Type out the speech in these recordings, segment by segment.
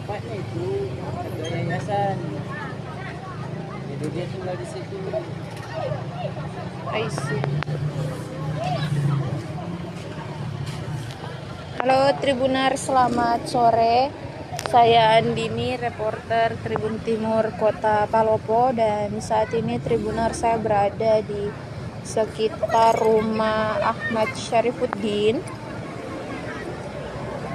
bapaknya itu ketua yayasan. Jadi dia tinggal di situ. I see. Halo Tribunar, selamat sore. Saya Andini, reporter Tribun Timur Kota Palopo, dan saat ini Tribunar saya berada di sekitar rumah Ahmad Syarifuddin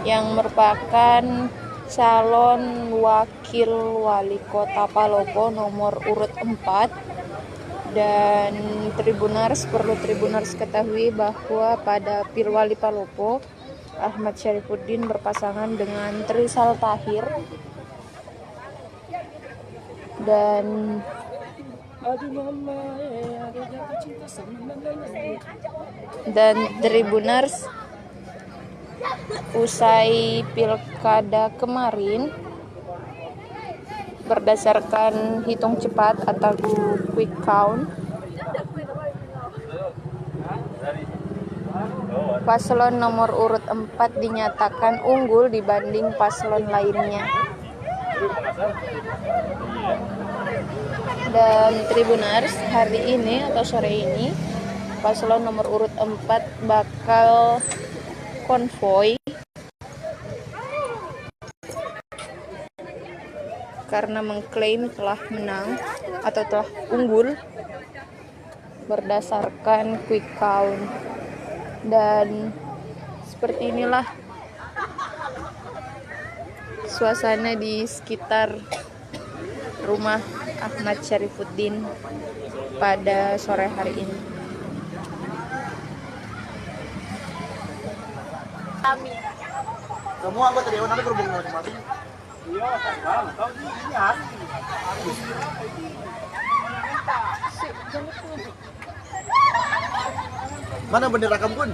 yang merupakan calon wakil wali kota Palopo nomor urut 4. Dan Tribunars, perlu Tribunars ketahui bahwa pada Pilwali Palopo Ahmad Syarifuddin berpasangan dengan Trisal Tahir, dan Tribunars, usai pilkada kemarin, berdasarkan hitung cepat atau quick count, paslon nomor urut 4 dinyatakan unggul dibanding paslon lainnya. Dan Tribunars, hari ini atau sore ini paslon nomor urut 4 bakal konvoy karena mengklaim telah menang atau telah unggul berdasarkan quick count. Dan seperti inilah suasana di sekitar rumah Ahmad Syarifuddin pada sore hari ini. Semua anggota dewan ada berhubungan masing-masing. Iya, tahu ini asli. Mana bendera kampung?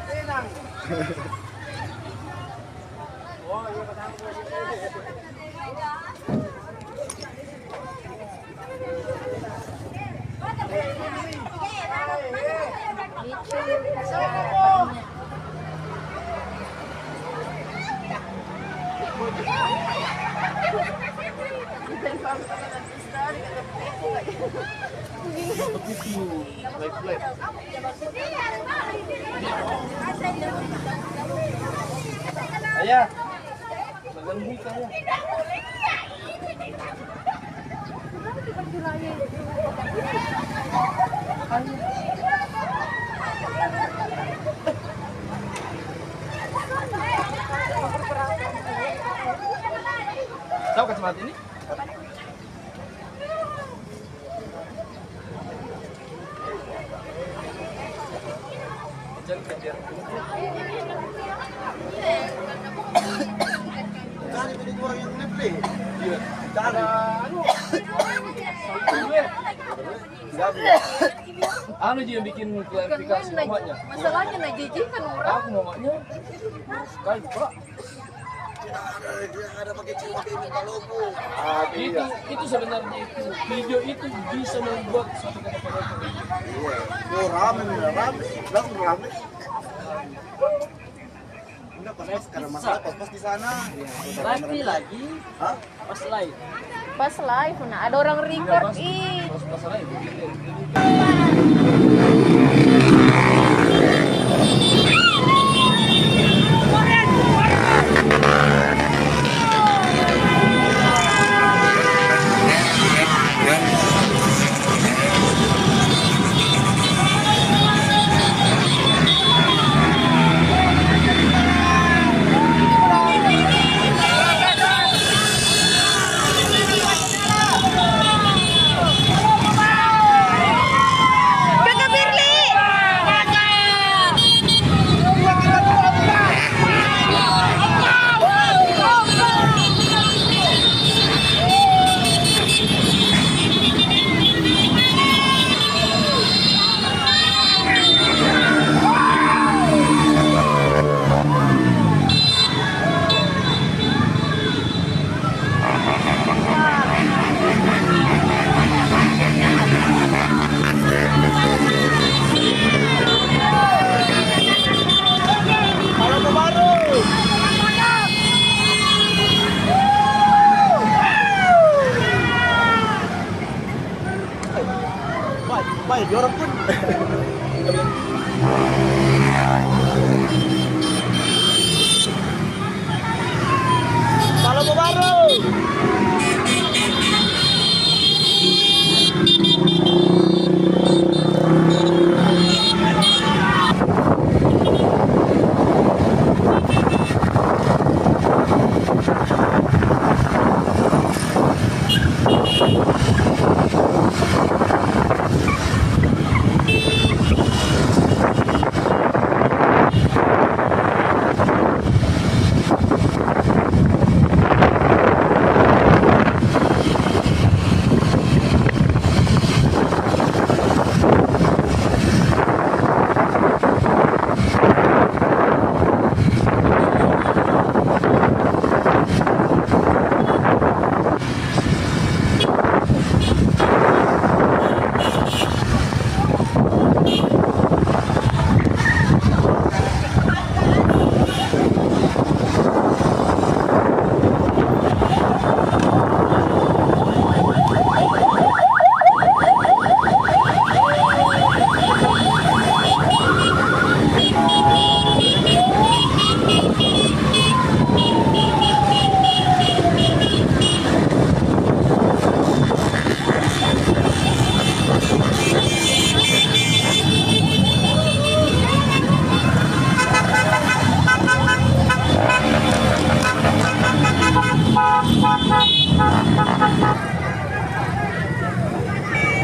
Ayah, bagian buka ya. Tahu kacamata ini? Anu dia bikin klarifikasi mamanya. Masalahnya nak jijikan orang. Aku mamanya sekali pak. Ada pakai cuma kayak logo. Itu sebenarnya itu video itu bisa membuat satu kata Palopo. Iya. Oh rame, langsung rame. Enggak pas karena masalah pas di sana. Lagi lagi. Hah? Pas live. Pas live, nah ada orang record ih. Pas live. Kakak jadi orang pun. Kalau baru.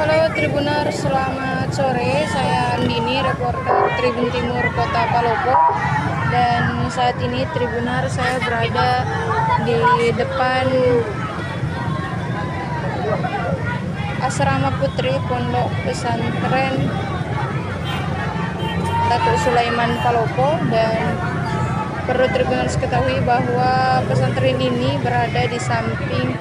Halo Tribuner, selamat sore. Saya Andini, reporter Tribun Timur Kota Palopo. Dan saat ini Tribuner, saya berada di depan Asrama Putri Pondok Pesantren Datuk Sulaiman Palopo. Dan perlu Tribuner ketahui bahwa pesantren ini berada di samping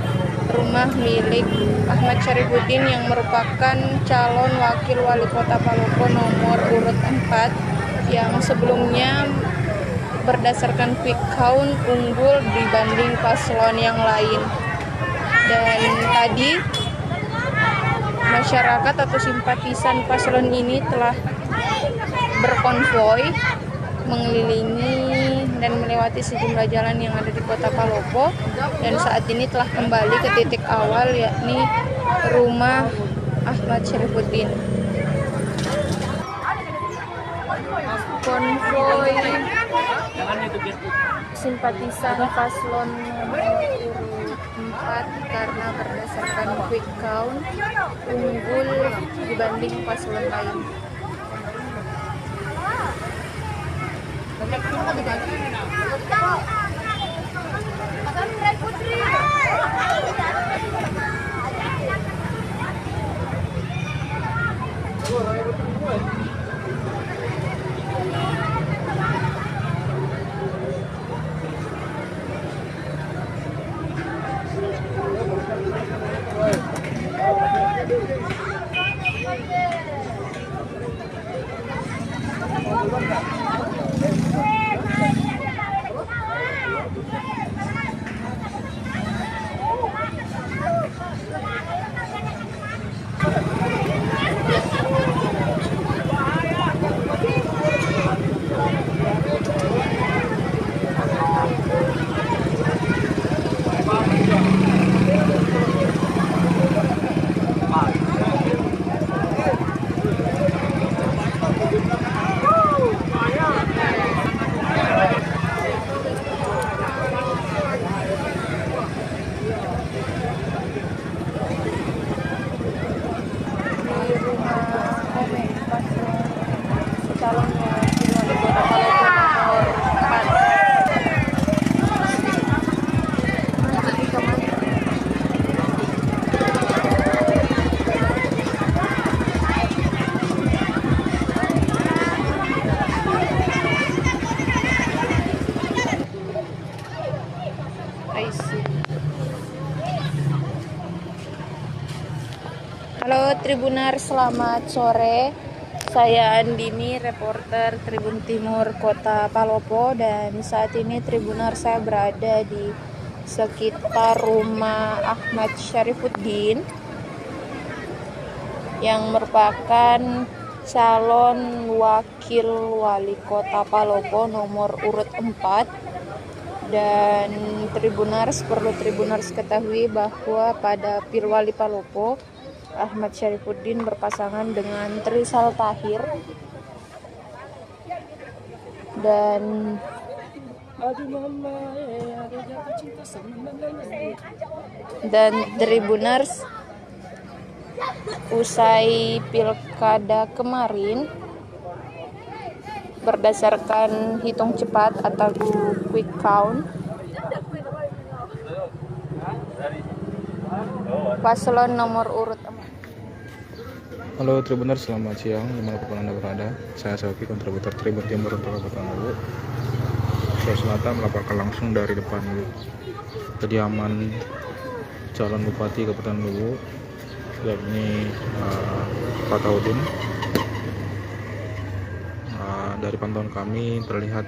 rumah milik Ahmad Syarifuddin yang merupakan calon wakil wali kota Palopo nomor urut 4 yang sebelumnya berdasarkan quick count unggul dibanding paslon yang lain. Dan tadi masyarakat atau simpatisan paslon ini telah berkonvoi mengelilingi dan melewati sejumlah jalan yang ada di kota Palopo, dan saat ini telah kembali ke titik awal, yakni rumah Ahmad Syarifuddin. Konvoi simpatisan paslon urut 4 karena berdasarkan quick count unggul dibanding paslon lain. Halo Tribuner, selamat sore. Saya Andini, reporter Tribun Timur Kota Palopo, dan saat ini Tribuner saya berada di sekitar rumah Ahmad Syarifuddin. yang merupakan calon wakil wali kota Palopo nomor urut 4. Dan Tribuners, perlu Tribuners ketahui bahwa pada Pilwali Palopo, Ahmad Syarifuddin berpasangan dengan Trisal Tahir. Dan Tribuners, usai pilkada kemarin, berdasarkan hitung cepat atau quick count, paslon nomor urut 4. Halo Tribuners, selamat siang dimanapun Anda berada. Saya Sauki, kontributor Tribun Timur untuk Kabupaten Luwu, Sulawesi Selatan, melaporkan langsung dari depan kediaman calon Bupati Kabupaten Luwu, yakni Pak Taudin. Dari pantauan kami terlihat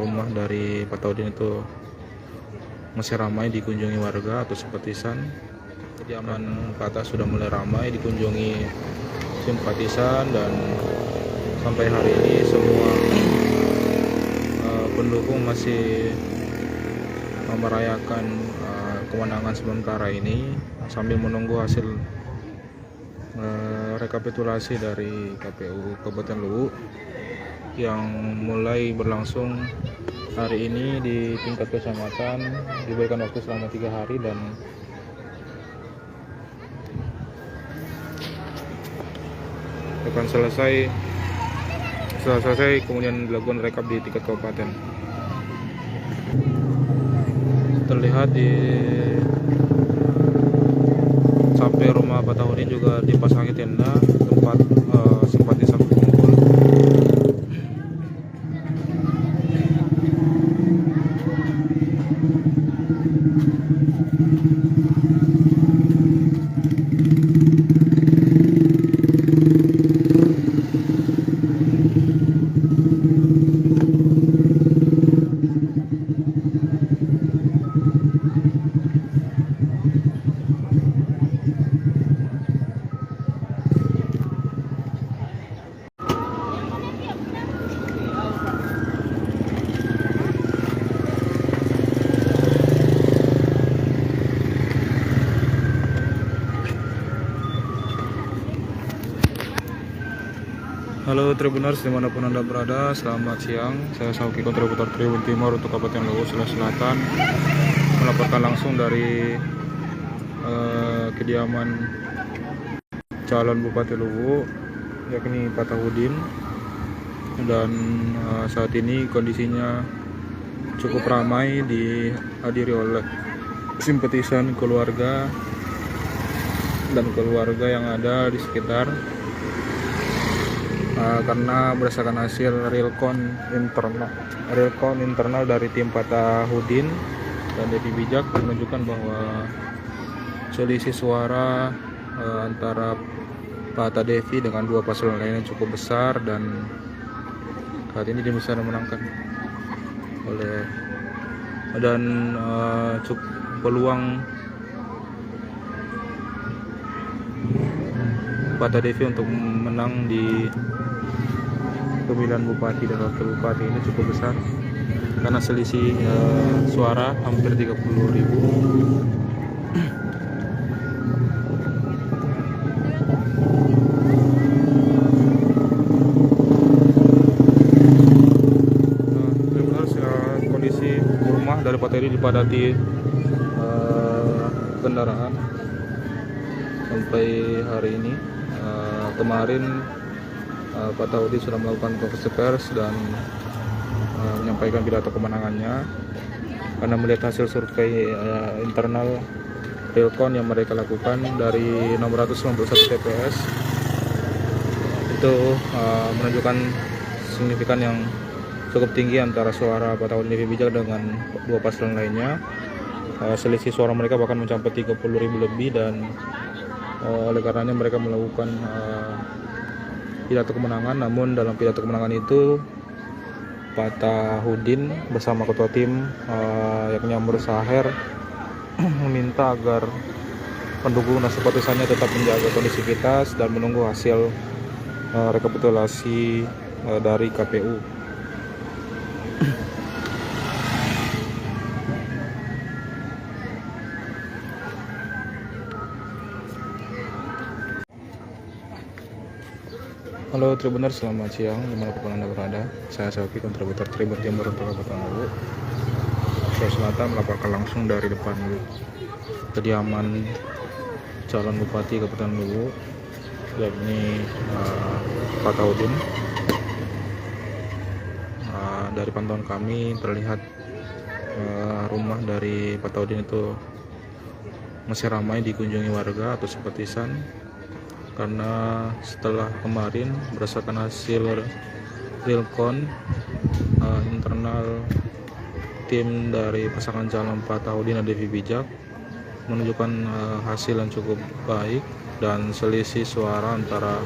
rumah dari Pak Taudin itu masih ramai dikunjungi warga atau simpatisan. Kediaman ke atas sudah mulai ramai dikunjungi simpatisan, dan sampai hari ini semua pendukung masih merayakan kemenangan sementara ini sambil menunggu hasil rekapitulasi dari KPU Kabupaten Luwu yang mulai berlangsung hari ini di tingkat kecamatan. Diberikan waktu selama 3 hari dan akan selesai kemudian dilakukan rekap di tingkat kabupaten. Terlihat di sampai rumah Pak Taudin juga dipasangi tenda tempat simpatisan berkumpul. Halo Tribuners dimanapun Anda berada, selamat siang. Saya Sauki, kontributor Tribun Timur untuk Kabupaten Luwu, Sulawesi Selatan, melaporkan langsung dari kediaman calon Bupati Luwu, yakni Pak Taudin. Dan saat ini kondisinya cukup ramai, dihadiri oleh simpatisan, keluarga, dan keluarga yang ada di sekitar. Karena berdasarkan hasil realcon internal dari tim Pak Taudin dan Devi Bijak menunjukkan bahwa selisih suara antara Pak Devi dengan 2 paslon lainnya cukup besar, dan saat ini dia bisa memenangkan cukup peluang Pak Devi untuk menang di pemilihan bupati dan wakil bupati ini cukup besar karena selisih suara hampir 30.000. Kondisi rumah dari Pak Taudin dipadati kendaraan sampai hari ini. Kemarin Pak Taudin sudah melakukan konferensi pers dan menyampaikan pidato kemenangannya karena melihat hasil survei internal realcon yang mereka lakukan dari 691 TPS itu menunjukkan signifikan yang cukup tinggi antara suara Pak Taudin Devi Bijak dengan 2 paslon lainnya. Selisih suara mereka bahkan mencapai 30.000 lebih, dan oleh karenanya mereka melakukan pidato kemenangan. Namun dalam pidato kemenangan itu Pak Taudin bersama ketua tim yakni Amr Saher meminta agar pendukung dan simpatisannya tetap menjaga kondisivitas dan menunggu hasil rekapitulasi dari KPU. Halo Tribuners, selamat siang dimanapun Anda berada. Saya Syafie, kontributor Tribun Timur untuk Kabupaten Luwu, Sulawesi Selatan, melaporkan langsung dari depan kediaman calon Bupati Kabupaten Luwu, yakni Pak Taudin. Dari pantauan kami terlihat rumah dari Pak Taudin itu masih ramai dikunjungi warga atau simpatisan, karena setelah kemarin berdasarkan hasil realcon internal tim dari pasangan calon Pak Taudin dan Devi Bijak menunjukkan hasil yang cukup baik, dan selisih suara antara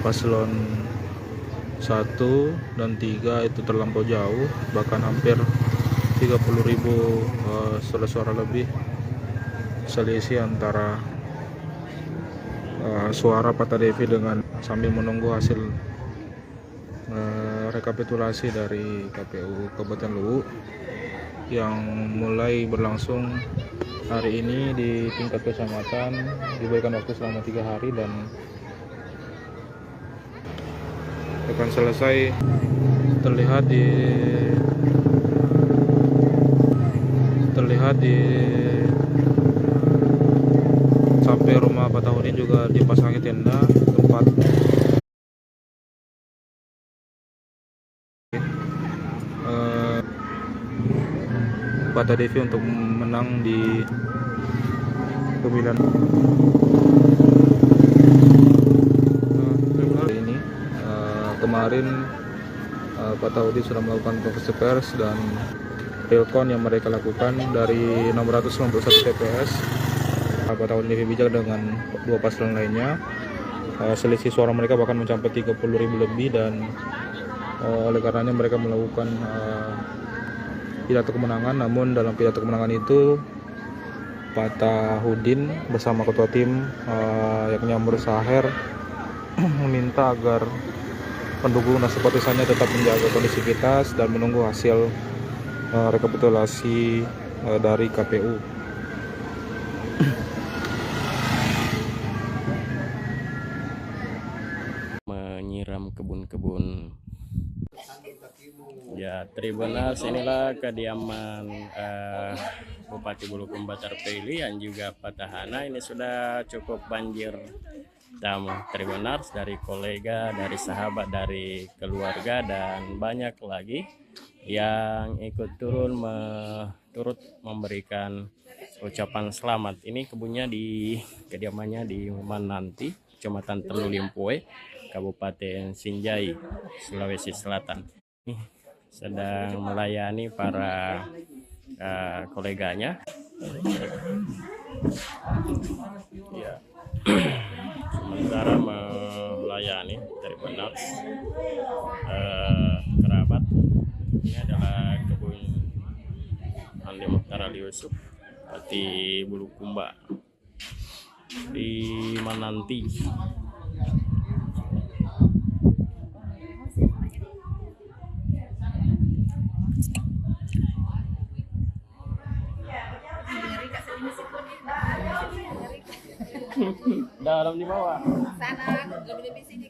paslon 1 dan 3 itu terlampau jauh, bahkan hampir 30.000 suara lebih selisih antara suara Pak Devi dengan sambil menunggu hasil rekapitulasi dari KPU Kabupaten Luwu yang mulai berlangsung hari ini di tingkat kecamatan. Diberikan waktu selama 3 hari dan akan selesai terlihat di sampai rumah Pak Taudin juga dipasangi tenda tempat Pak Devi untuk menang di pemilihan ini. Kemarin Pak Taudin sudah melakukan konferensi pers dan realcon yang mereka lakukan dari 691 TPS. Pak Taudin Devi Bijak dengan 2 paslon lainnya, selisih suara mereka bahkan mencapai 30.000 lebih, dan oleh karenanya mereka melakukan pidato kemenangan. Namun dalam pidato kemenangan itu Pak Taudin bersama ketua tim yakni Amr Saher meminta agar pendukung dan simpatisannya tetap menjaga kondisivitas dan menunggu hasil rekapitulasi dari KPU. Menyiram kebun-kebun. Ya, Tribuners, inilah kediaman Bupati Bulukumba terpilih yang juga petahana. Ini sudah cukup banjir tamu Tribuners, dari kolega, dari sahabat, dari keluarga, dan banyak lagi yang ikut turut memberikan ucapan selamat. Ini kebunnya di kediamannya di Mananti, Kecamatan Telu Limpoe, Kabupaten Sinjai, Sulawesi Selatan. Ini sedang melayani para koleganya. Ya. Sementara melayani Tribuners kerabat. Ini adalah kebun Andi Mukhtar Ali Yusuf di Bulukumba di Mananti. Dalam di bawah. Sana lebih sini.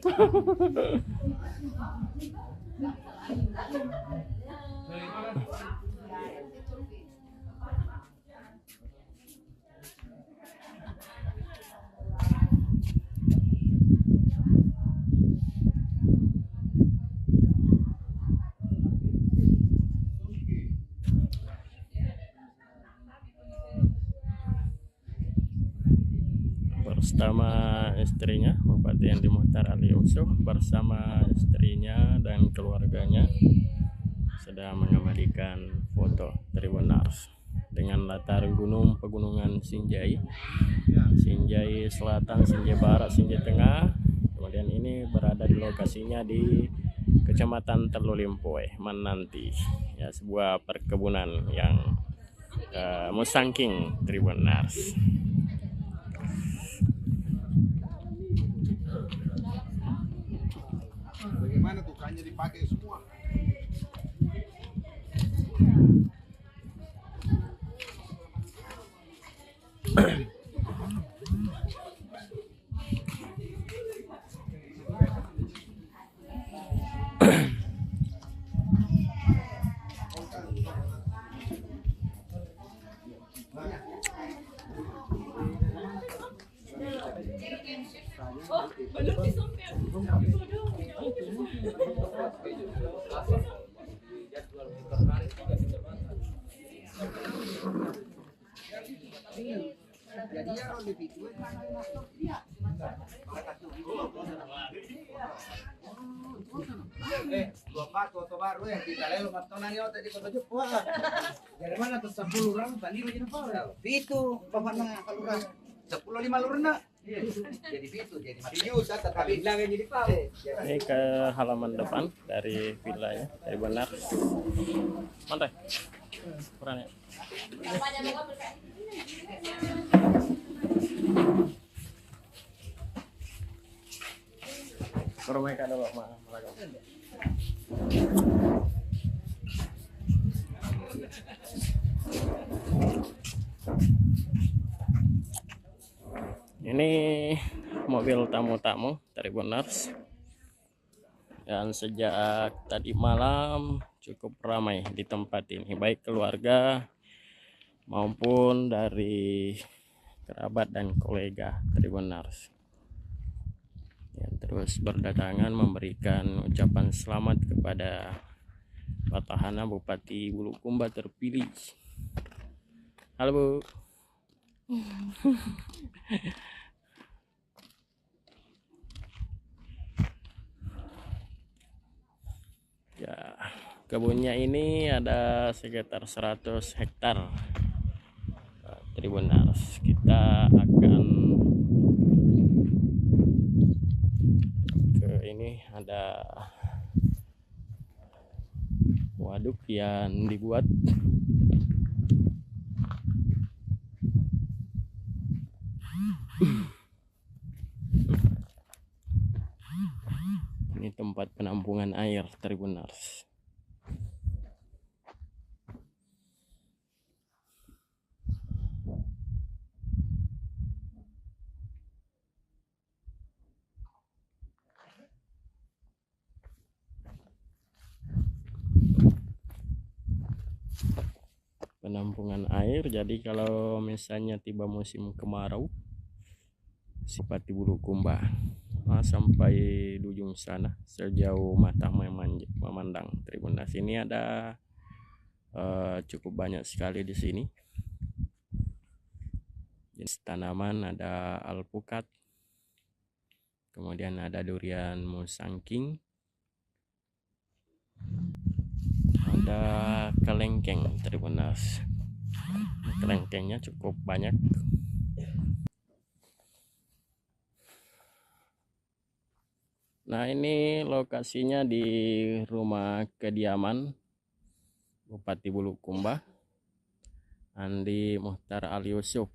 Bersama istrinya, Bupati Andi Mukhtar Ali Yusuf bersama istrinya dan keluarganya sedang mengabadikan foto Tribuners dengan latar gunung pegunungan Sinjai, Sinjai Selatan, Sinjai Barat, Sinjai Tengah. Kemudian ini berada di lokasinya di Kecamatan Telu Limpoe, Mananti, ya, sebuah perkebunan yang Musangking Tribuners. Bagaimana tukangnya dipakai semua? Dua pato atau baru ya kita lelo matonan yo tadi kota Jepang. Dari mana tuh 10 orang tadi lagi apa? Itu pamana kalura 10 5 lurna. Jadi itu jadi matius tapi bilang jadi pau. Ini ke halaman depan dari villanya Tribuners. Mantai. Kurang ya. Permaikan dulu mah. Ini mobil tamu-tamu Tribuners dan sejak tadi malam cukup ramai di tempat ini, baik keluarga maupun dari kerabat dan kolega Tribuners yang terus berdatangan memberikan ucapan selamat kepada Petahana Bupati Bulukumba terpilih. Halo Bu. Ya, kebunnya ini ada sekitar 100 hektar Tribuners. Kita akan ke ini, ada waduk yang dibuat ini tempat penampungan air Tribuners. Penampungan air, jadi kalau misalnya tiba musim kemarau seperti Bulukumba sampai di ujung sana sejauh mata memandang Tribuners ini ada cukup banyak sekali di sini jenis tanaman. Ada alpukat, kemudian ada durian musangking, ada kelengkeng Tribuners. Kelengkengnya cukup banyak. Nah, ini lokasinya di rumah kediaman Bupati Bulukumba Andi Muhtar Ali Yusuf,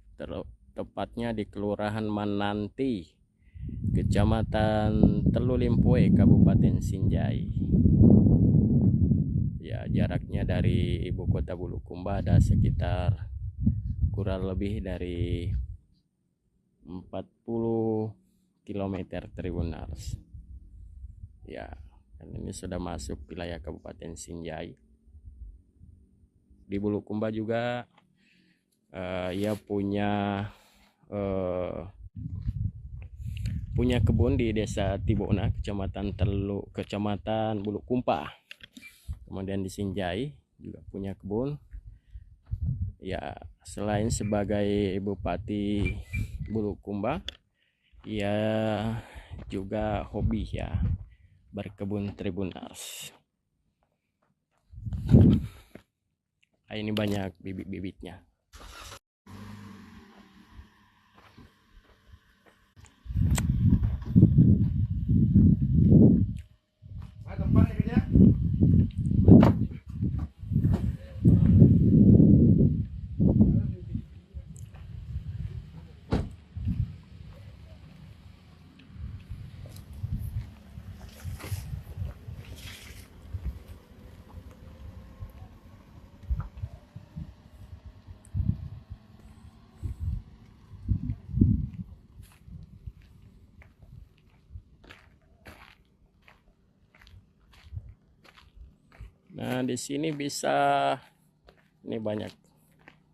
tepatnya di Kelurahan Mananti, Kecamatan Telulimpoe, Kabupaten Sinjai. Ya, jaraknya dari ibu kota Bulukumba ada sekitar kurang lebih dari 40 km Tribuners. Ya, dan ini sudah masuk wilayah Kabupaten Sinjai. Di Bulukumba juga ia punya kebun di Desa Tibona, Kecamatan Bulukumba. Kemudian di Sinjai juga punya kebun. Ya, selain sebagai Bupati Bulukumba, ia juga hobi ya berkebun Tribuners. Ini banyak bibit-bibitnya. Nah, di sini bisa, ini banyak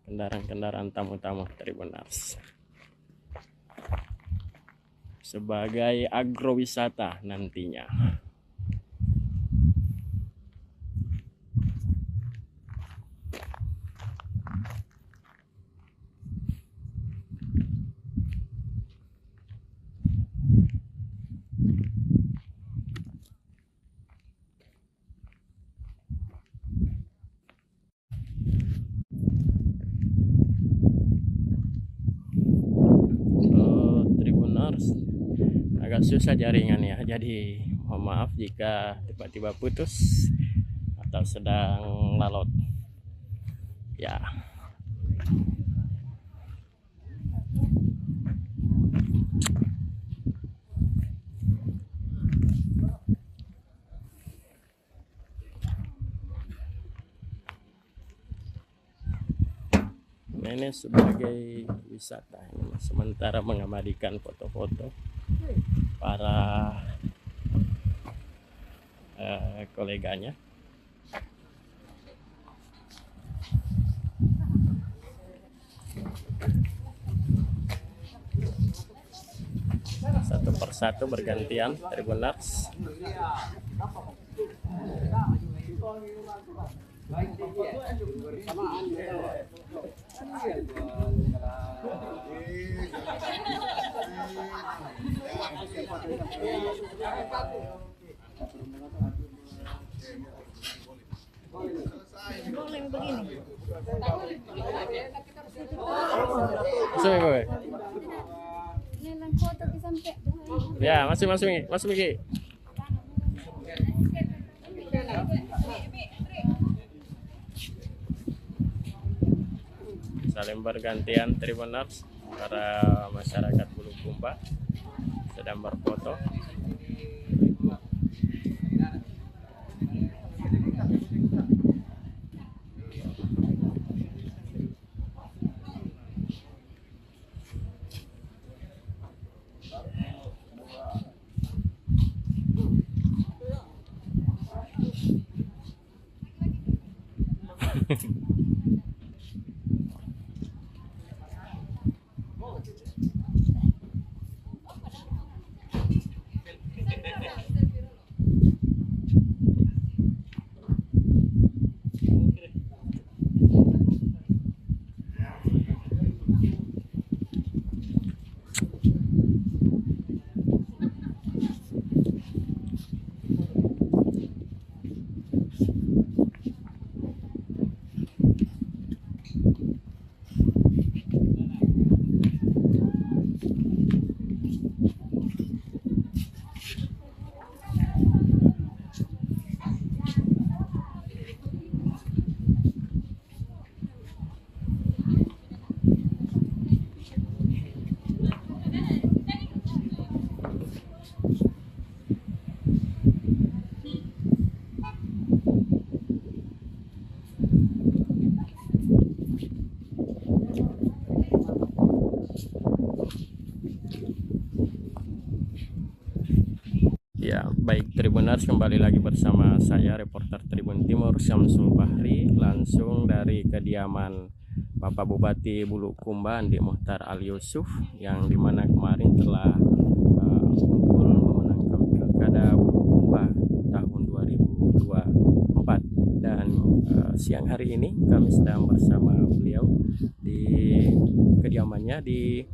kendaraan-kendaraan tamu-tamu Tribuners. Sebagai agrowisata nantinya. Tribuners, agak susah jaringan ya, jadi mohon maaf jika tiba-tiba putus atau sedang lalot ya. Ini sebagai wisata, ini sementara mengabadikan foto-foto para koleganya. Satu persatu bergantian Tribuners. Masuk gue. Ya, masuk Miki. Saling bergantian Tribuners, para masyarakat Bulukumba sedang berfoto. Ya, baik Tribuners, kembali lagi bersama saya reporter Tribun Timur Syamsul Bahri, langsung dari kediaman Bapak Bupati Bulukumba Andi Muhtar Ali Yusuf, yang dimana kemarin telah unggul memenangkan Pilkada Bulukumba tahun 2024. Dan siang hari ini kami sedang bersama beliau di kediamannya di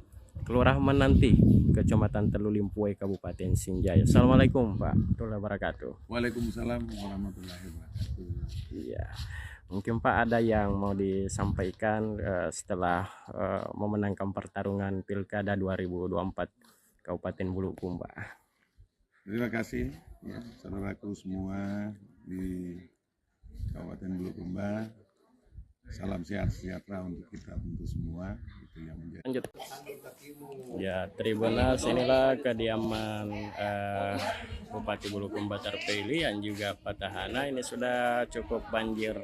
Kelurahan Menanti, Kecamatan Telu Limpuai, Kabupaten Sinjai. Assalamualaikum Pak warahmatullahi wabarakatuh. Waalaikumsalam warahmatullahi wabarakatuh. Iya, mungkin Pak ada yang mau disampaikan setelah memenangkan pertarungan Pilkada 2024 Kabupaten Bulukumba. Terima kasih ya, saudaraku semua di Kabupaten Bulukumba. Salam sehat sejahtera untuk kita untuk semua. Itu yang menjadi. Lanjut. Ya, Tribuners, inilah kediaman Bupati Bulukumba terpilih yang juga petahana. Ini sudah cukup banjir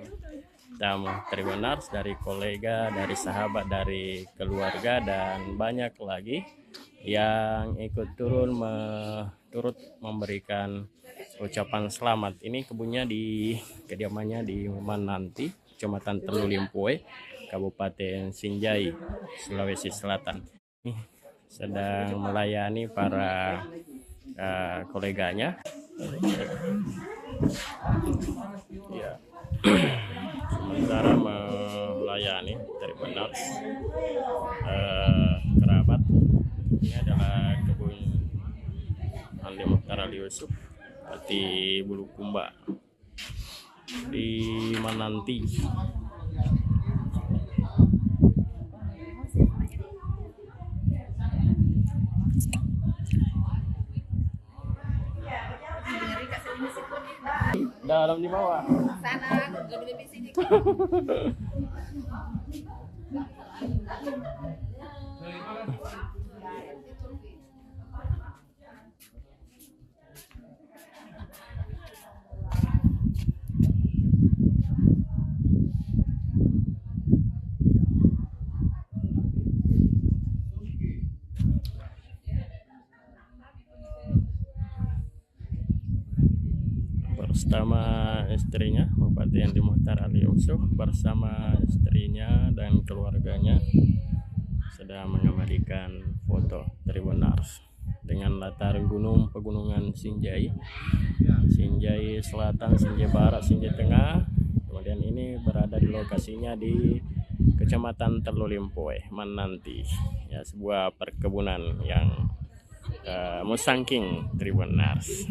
tamu Tribunars, dari kolega, dari sahabat, dari keluarga, dan banyak lagi yang ikut turut memberikan ucapan selamat. Ini kebunnya di kediamannya di Mananti, Kecamatan Telu Limpoe, Kabupaten Sinjai, Sulawesi Selatan. Ini sedang melayani para koleganya. Ya. Sementara melayani Tribunars kerabat. Ini adalah kebun Ali Mukhtar Ali Yusuf di Bulukumba di Mananti. Dalam di bawah. Sana, lebih sini. Bersama istrinya, Bupati Andi Mukhtar Ali Yusuf bersama istrinya dan keluarganya sedang mengabadikan foto Tribunars dengan latar pegunungan Sinjai, Sinjai Selatan, Sinjai Barat, Sinjai Tengah. Kemudian ini berada di lokasinya di Kecamatan Telu Limpoe, Mananti. Ya, sebuah perkebunan yang musangking Tribunars.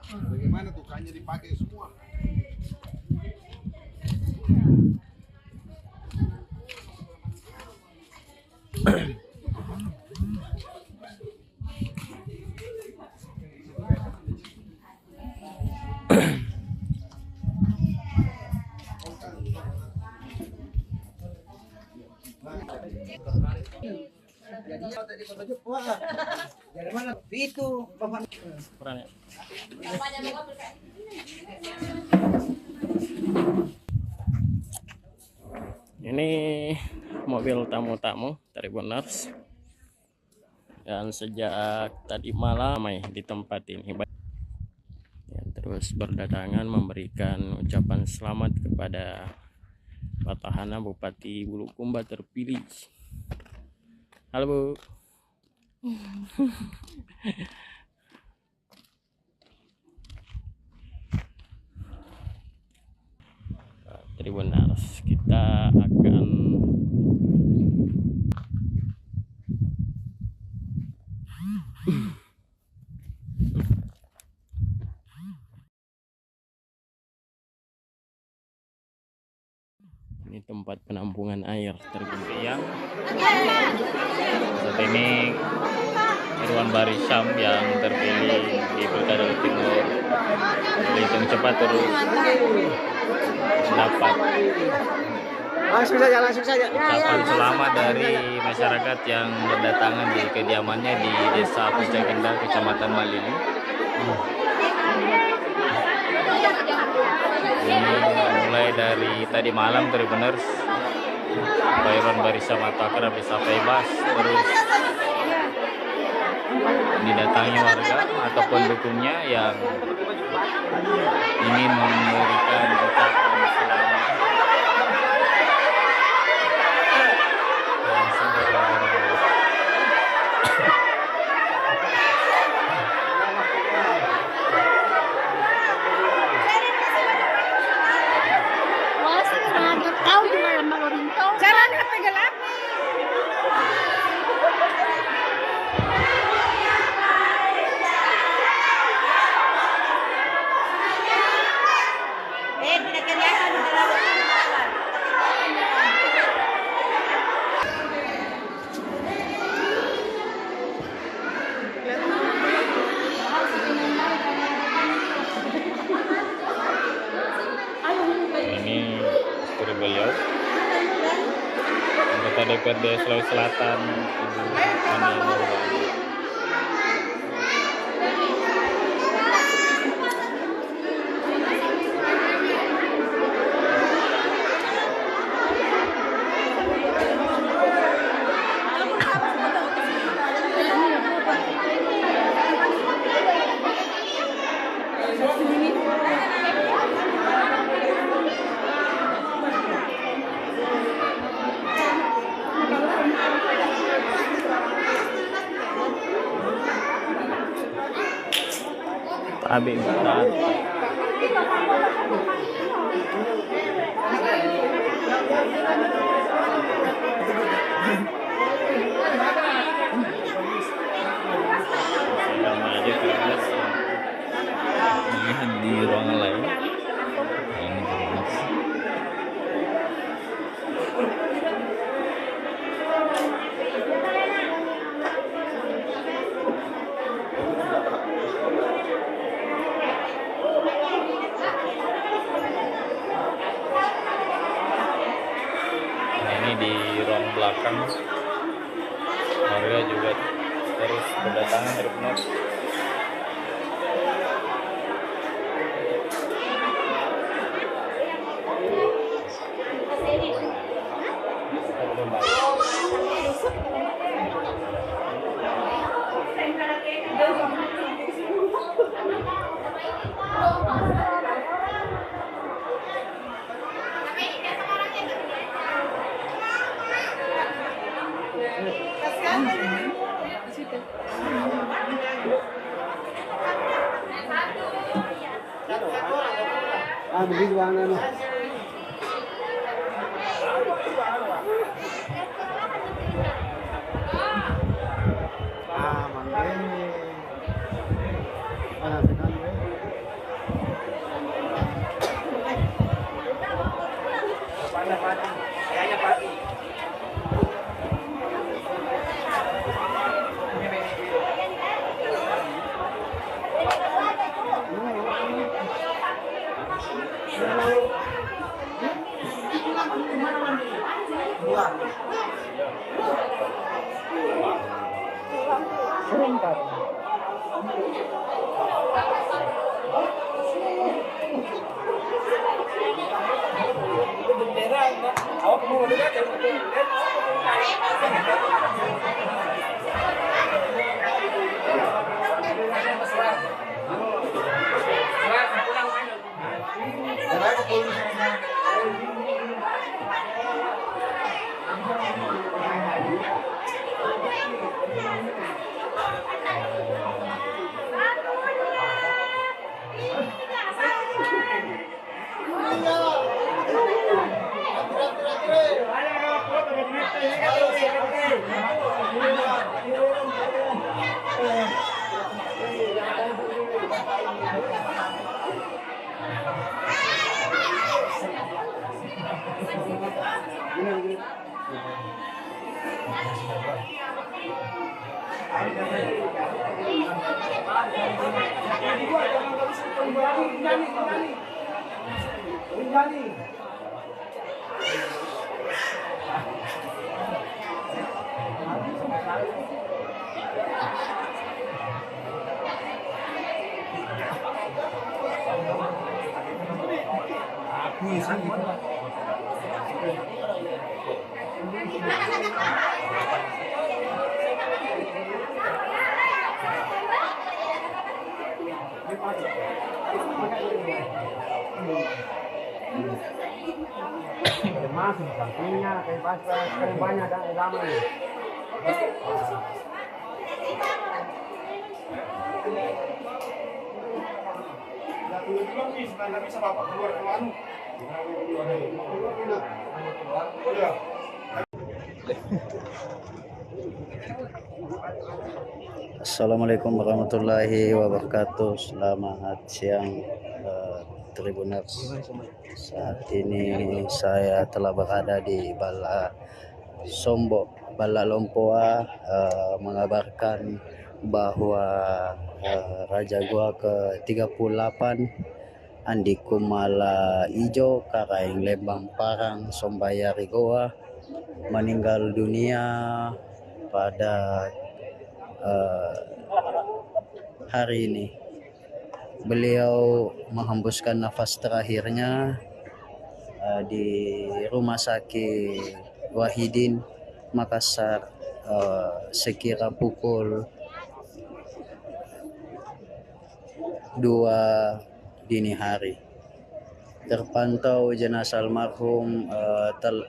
Bagaimana tukangnya dipakai semua? Jadi tadi kota Jepang. Dari mana? Itu bapak. Peran ya. Ini mobil tamu-tamu Tribunars dan sejak tadi malam di tempat ini yang terus berdatangan memberikan ucapan selamat kepada Petahana Bupati Bulukumba terpilih. Halo Bu. Tribunars, kita akan ini tempat penampungan air tergenang. Saat ini Irwan Barisam yang terpilih di Pilkada Timur hitung cepat terus mendapat Langsung saja. ucapan selamat dari masyarakat yang berdatangan di kediamannya di Desa Pucagenda, Kecamatan Malili. Ini mulai dari tadi malam Tribunars, Pak Irwan Barisam atau akrab disapa Ibas terus didatangi warga ataupun dukungnya yang ingin memberikan ucapan selamat. Ini istri beliau, anggota DPRD Sulawesi Selatan, Ibu Ani Nurbahagia. Habib Taat. Sama aja keras. Ini di ruangan lain. Ini keras. Ini di ruang belakang warga juga terus berdatangan terus. Masuk sampingnya kayak pasar sekarang banyak dan lama nih. Bisa bapak keluar ke anu. Assalamualaikum warahmatullahi wabarakatuh. Selamat siang Tribuners. Saat ini saya telah berada di Bala Lompoa, mengabarkan bahwa Raja Gua ke-38 Andi Kumala Ijo Karaeng Lembang Parang Sombayari Goa meninggal dunia pada hari ini. Beliau menghembuskan nafas terakhirnya di Rumah Sakit Wahidin Makassar sekira pukul 2 dini hari. Terpantau jenazah almarhum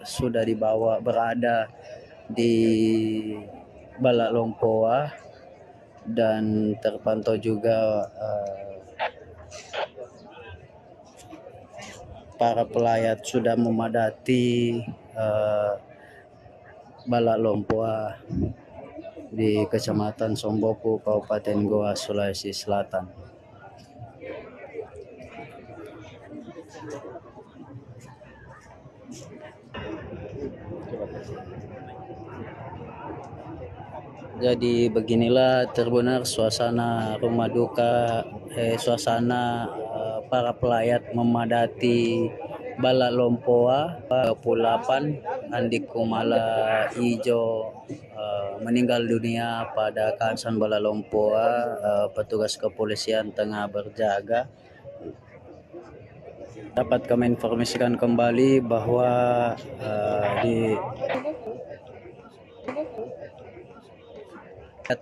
sudah berada di Bala Lompoa, dan terpantau juga para pelayat sudah memadati Balak Lompoa di Kecamatan Somboku, Kabupaten Goa, Sulawesi Selatan. Jadi beginilah terbenar suasana rumah duka, suasana para pelayat memadati Balak Lompoa 28 Andi Kumala Ijo meninggal dunia pada kehabisan Balak Lompoa. Petugas kepolisian tengah berjaga. Dapat kami informasikan kembali bahwa di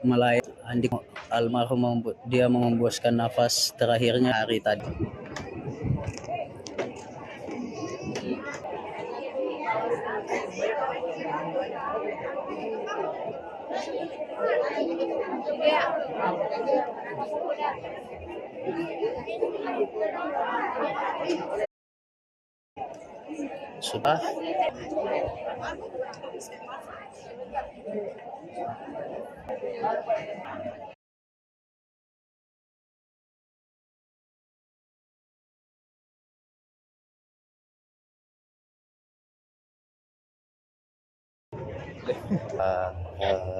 Malaya Andi almarhum dia mengembuskan nafas terakhirnya hari tadi. Sudah.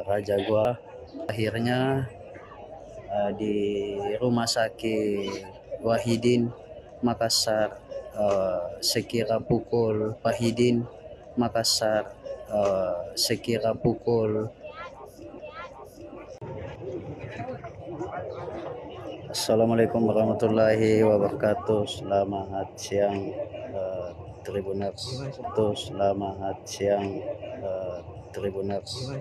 Raja Goa akhirnya di Rumah Sakit Wahidin Makassar sekira pukul Wahidin Makassar sekira pukul. Assalamualaikum warahmatullahi wabarakatuh. Selamat siang Tribuners. Selamat siang Tribuners.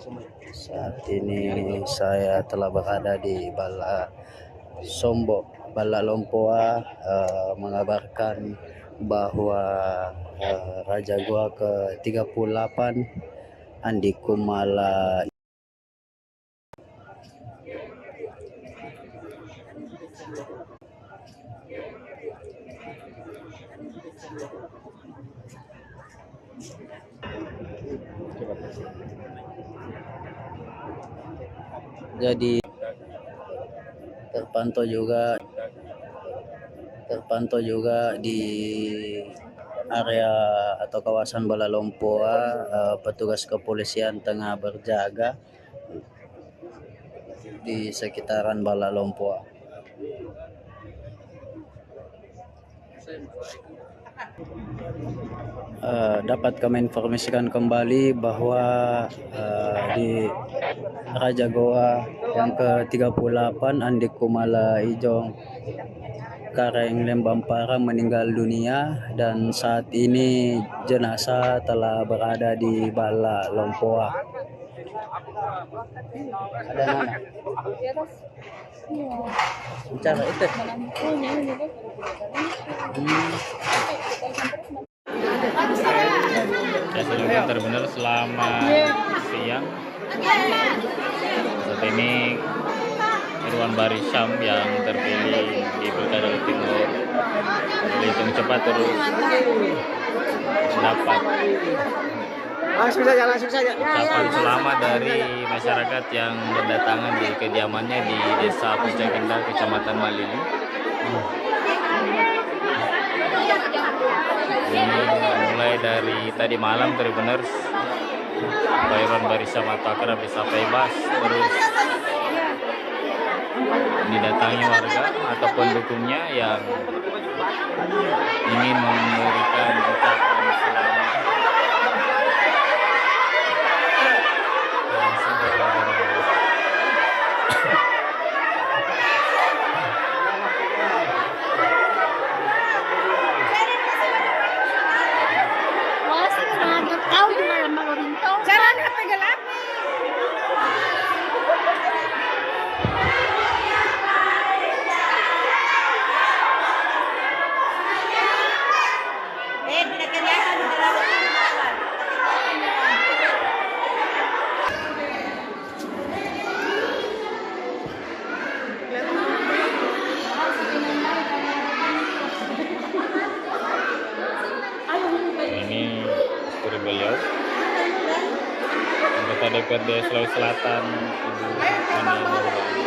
Saat ini saya telah berada di Balak Lompoa, mengabarkan bahwa Raja Goa ke-38 Andi Kumala jadi terpantau juga di area atau kawasan Balak Lompoa. Petugas kepolisian tengah berjaga di sekitaran Balak Lompoa. Dapat kami informasikan kembali bahwa di Raja Goa yang ke-38 Andi Kumala Ijong Kareng Lembampara meninggal dunia, dan saat ini jenazah telah berada di Balak Lompoa. Ada mana? Bicara itu. Ya, seluruh terbenar selamat siang. Saat ini Irwan Barisham yang terpilih di Pilkada Timur hitung cepat terus mendapat ucapan selamat dari masyarakat yang berdatangan di kediamannya di Desa Puncakenda, Kecamatan Malili. Ini mulai dari tadi malam Tribuners, Pak Irwan Barisham atau akrab disapa Ibas terus didatangi warga atau pendukungnya yang ingin memberikan ucapan selamat. DPRD Sulawesi Selatan Ibu Ani Nurbaini.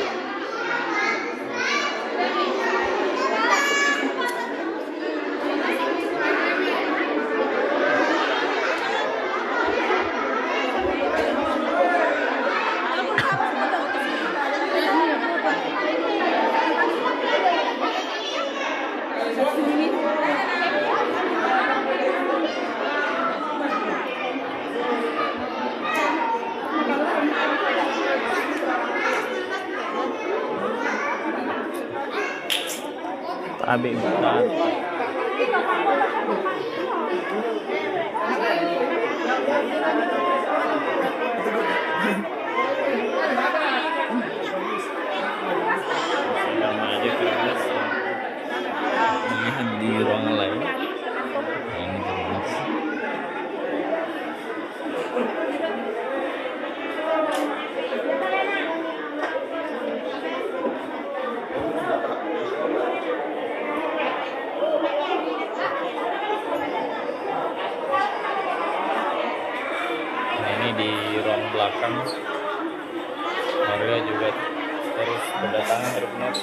Abi bukan. Sama aja keras. Lihat di ruang lain. Ini keras. Di ruang belakang warga juga terus berdatangan terbenar.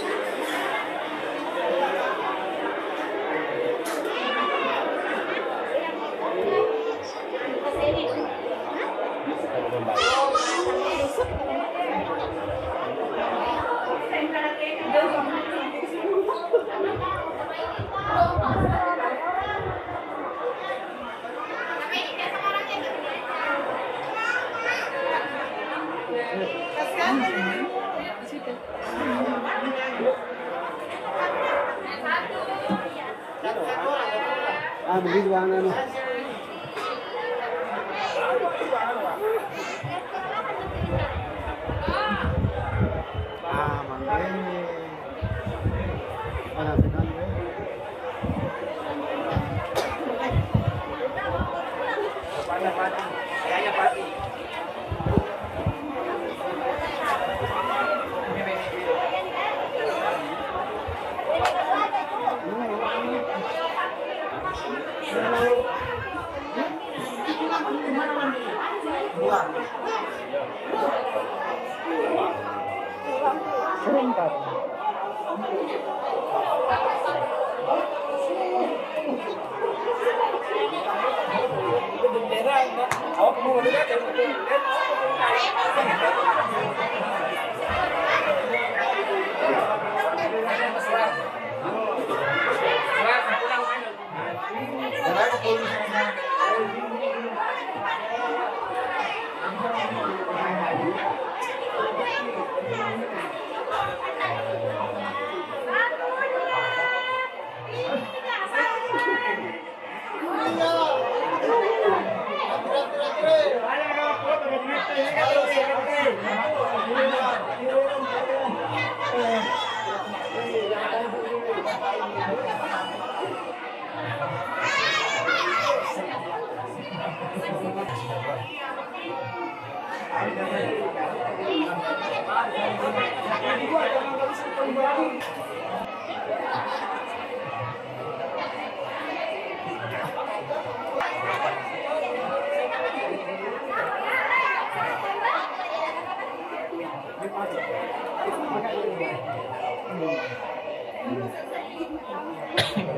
Begitu banget.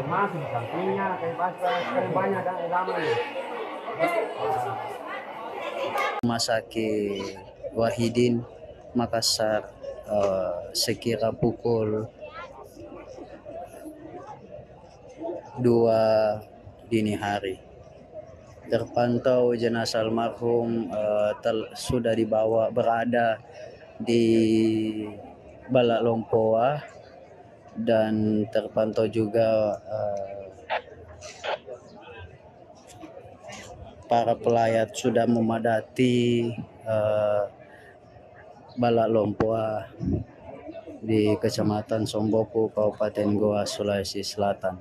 Masih di sampingnya kayak pasar sekarang banyak dan lama nih. Rumah Sakit Wahidin Makassar sekira pukul 2 dini hari. Terpantau jenazah almarhum sudah dibawa berada di Balak Lompoa, dan terpantau juga para pelayat sudah memadati Balak Lompoa di Kecamatan Somboku, Kabupaten Goa, Sulawesi Selatan.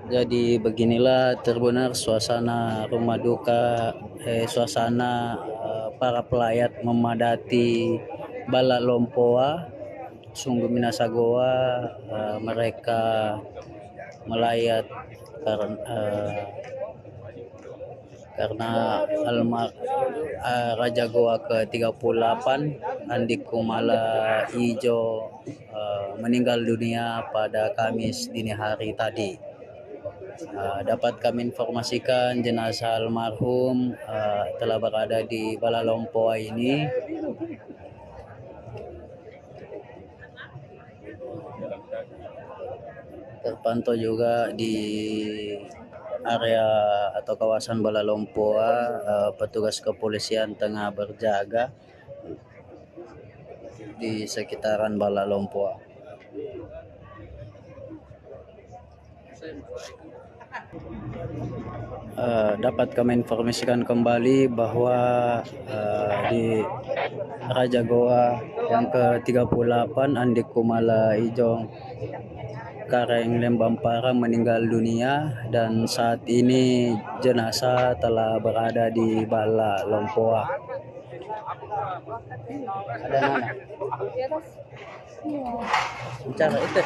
Jadi beginilah terbenar suasana rumah duka, suasana para pelayat memadati Balak Lompoa sungguh minasa goa, mereka melayat karena Raja Goa ke-38 Andi Kumala Ijo meninggal dunia pada Kamis dini hari tadi. Dapat kami informasikan jenazah almarhum telah berada di Balalompoa ini. Terpantau juga di area atau kawasan Balalompoa, petugas kepolisian tengah berjaga di sekitaran Balalompoa. Dapat kami informasikan kembali bahwa di Raja Goa yang ke-38 Andi Kumala Ijong Kareng Lembampara meninggal dunia, dan saat ini jenazah telah berada di Balalompoa. Ada mana? Bicara itu.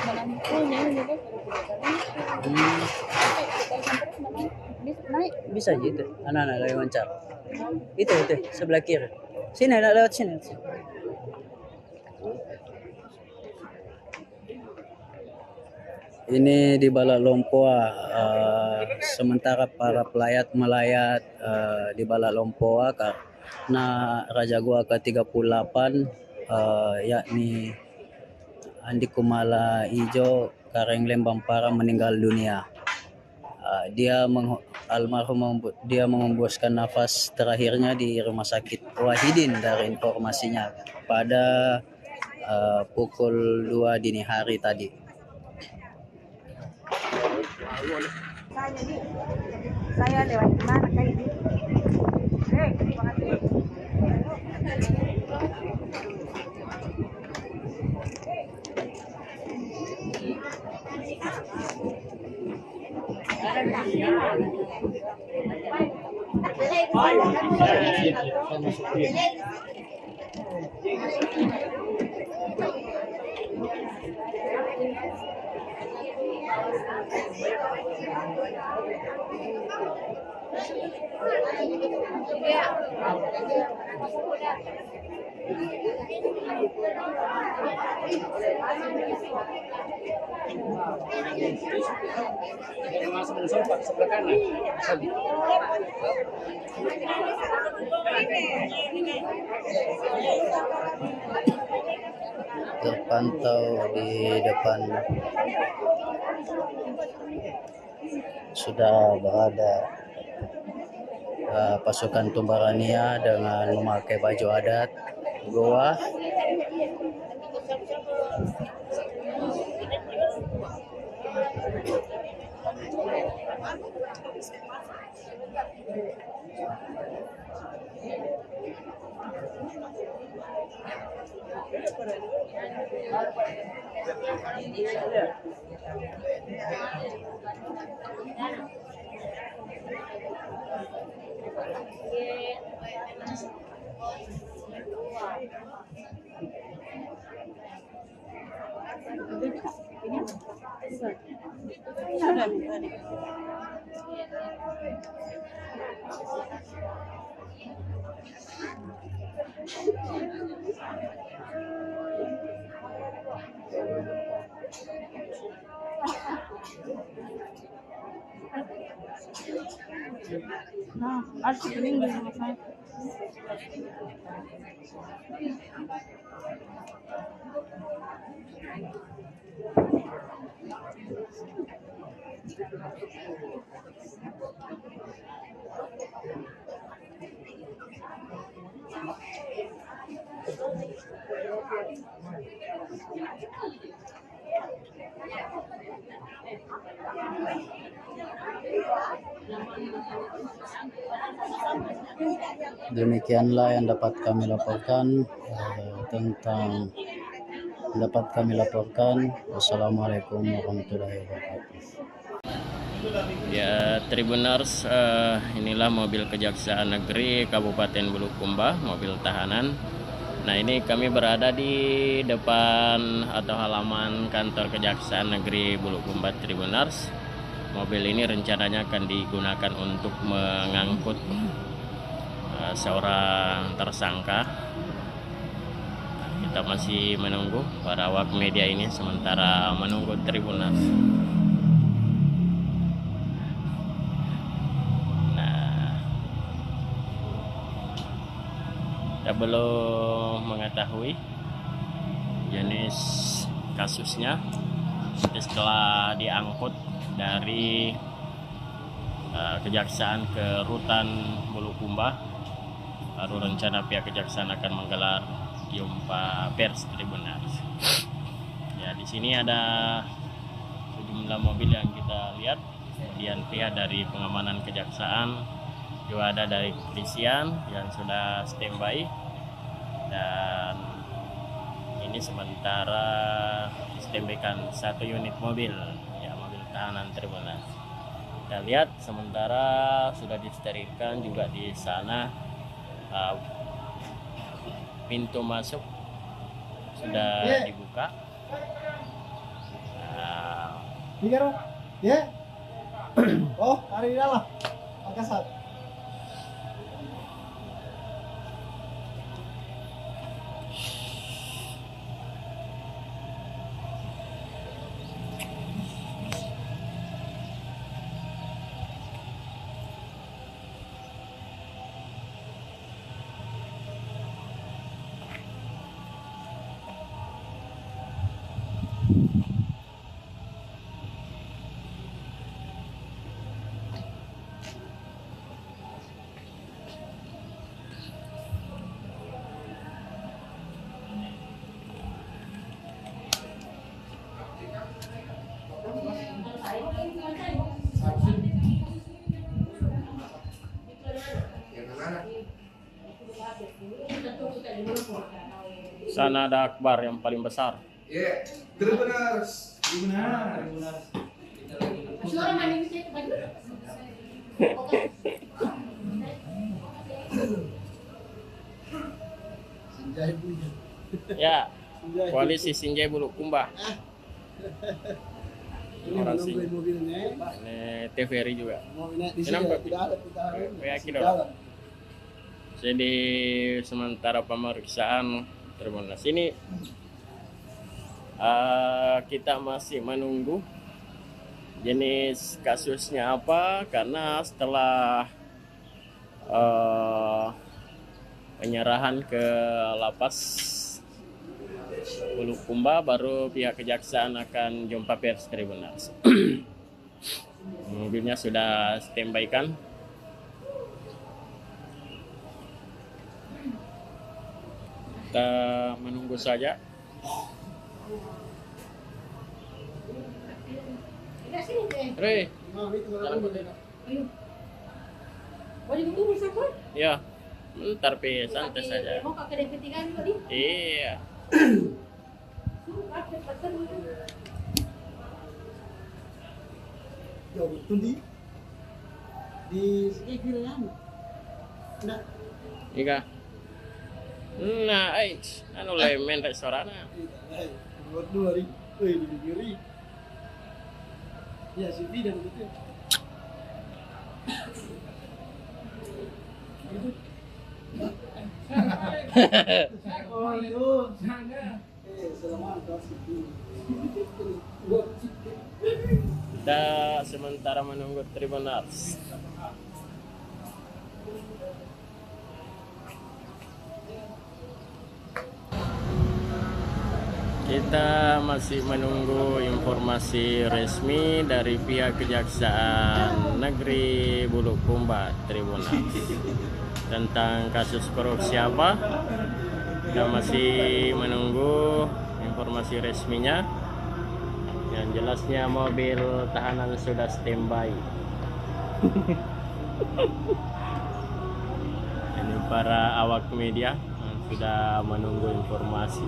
Bisa gitu. Anak-anak lagi wawancara. Itu sebelah kiri. Sini, ada lewat sini. Ini di Balalompoa, sementara para pelayat melayat di Balalompoa karena Raja Goa ke-38 yakni Andi Kumala Ijo Kareng Lembampara meninggal dunia. Dia menghembuskan nafas terakhirnya di Rumah Sakit Wahidin dari informasinya pada pukul 2 dini hari tadi. Saya lewat mana kayak ini? Terima kasih. Terpantau di depan sudah berada pasukan Tumbarania dengan memakai baju adat Goa. Nah, harus kuning di rumah saya. Demikianlah yang dapat kami laporkan Wassalamualaikum warahmatullahi wabarakatuh. Ya, Tribuners, inilah mobil Kejaksaan Negeri Kabupaten Bulukumba, mobil tahanan Nah, ini kami berada di depan atau halaman kantor Kejaksaan Negeri Bulukumba Tribunars. Mobil ini rencananya akan digunakan untuk mengangkut seorang tersangka. Kita masih menunggu para awak media ini sementara menunggu Tribunars. Kita belum mengetahui jenis kasusnya. Jadi setelah diangkut dari kejaksaan ke rutan Bulukumba, baru rencana pihak kejaksaan akan menggelar jumpa pers Tribunars. Ya, di sini ada sejumlah mobil yang kita lihat, kemudian pihak dari pengamanan kejaksaan, juga ada dari kepolisian yang sudah standby, dan ini sementara standbykan satu unit mobil, ya, mobil tahanan Tribunars. Kita lihat sementara sudah disterilkan juga di sana, pintu masuk sudah dibuka. Oh, hari ini lah. Makassar. Sana ada akbar yang paling besar. Ya, Tribunars. Ya, koalisi Sinjai Bulukumba. Orang Sinjai. Ini TVRI juga. Kenapa? Yakin dong. Jadi sementara pemeriksaan Tribunars ini kita masih menunggu jenis kasusnya apa, karena setelah penyerahan ke lapas Bulukumba baru pihak kejaksaan akan jumpa pers Tribunars. Mobilnya sudah standby kan. Kita menunggu saja. Re, ya, ntar pi santai saja. Iya. Ika. Nah, anu lemen restoran. Ya, si dan begitu. Oh, itu. Kita sementara menunggu Tribunars. Kita masih menunggu informasi resmi dari pihak Kejaksaan Negeri Bulukumba Tribunars tentang kasus korupsi apa. Kita masih menunggu informasi resminya. Yang jelasnya mobil tahanan sudah standby. Ini para awak media yang sudah menunggu informasi.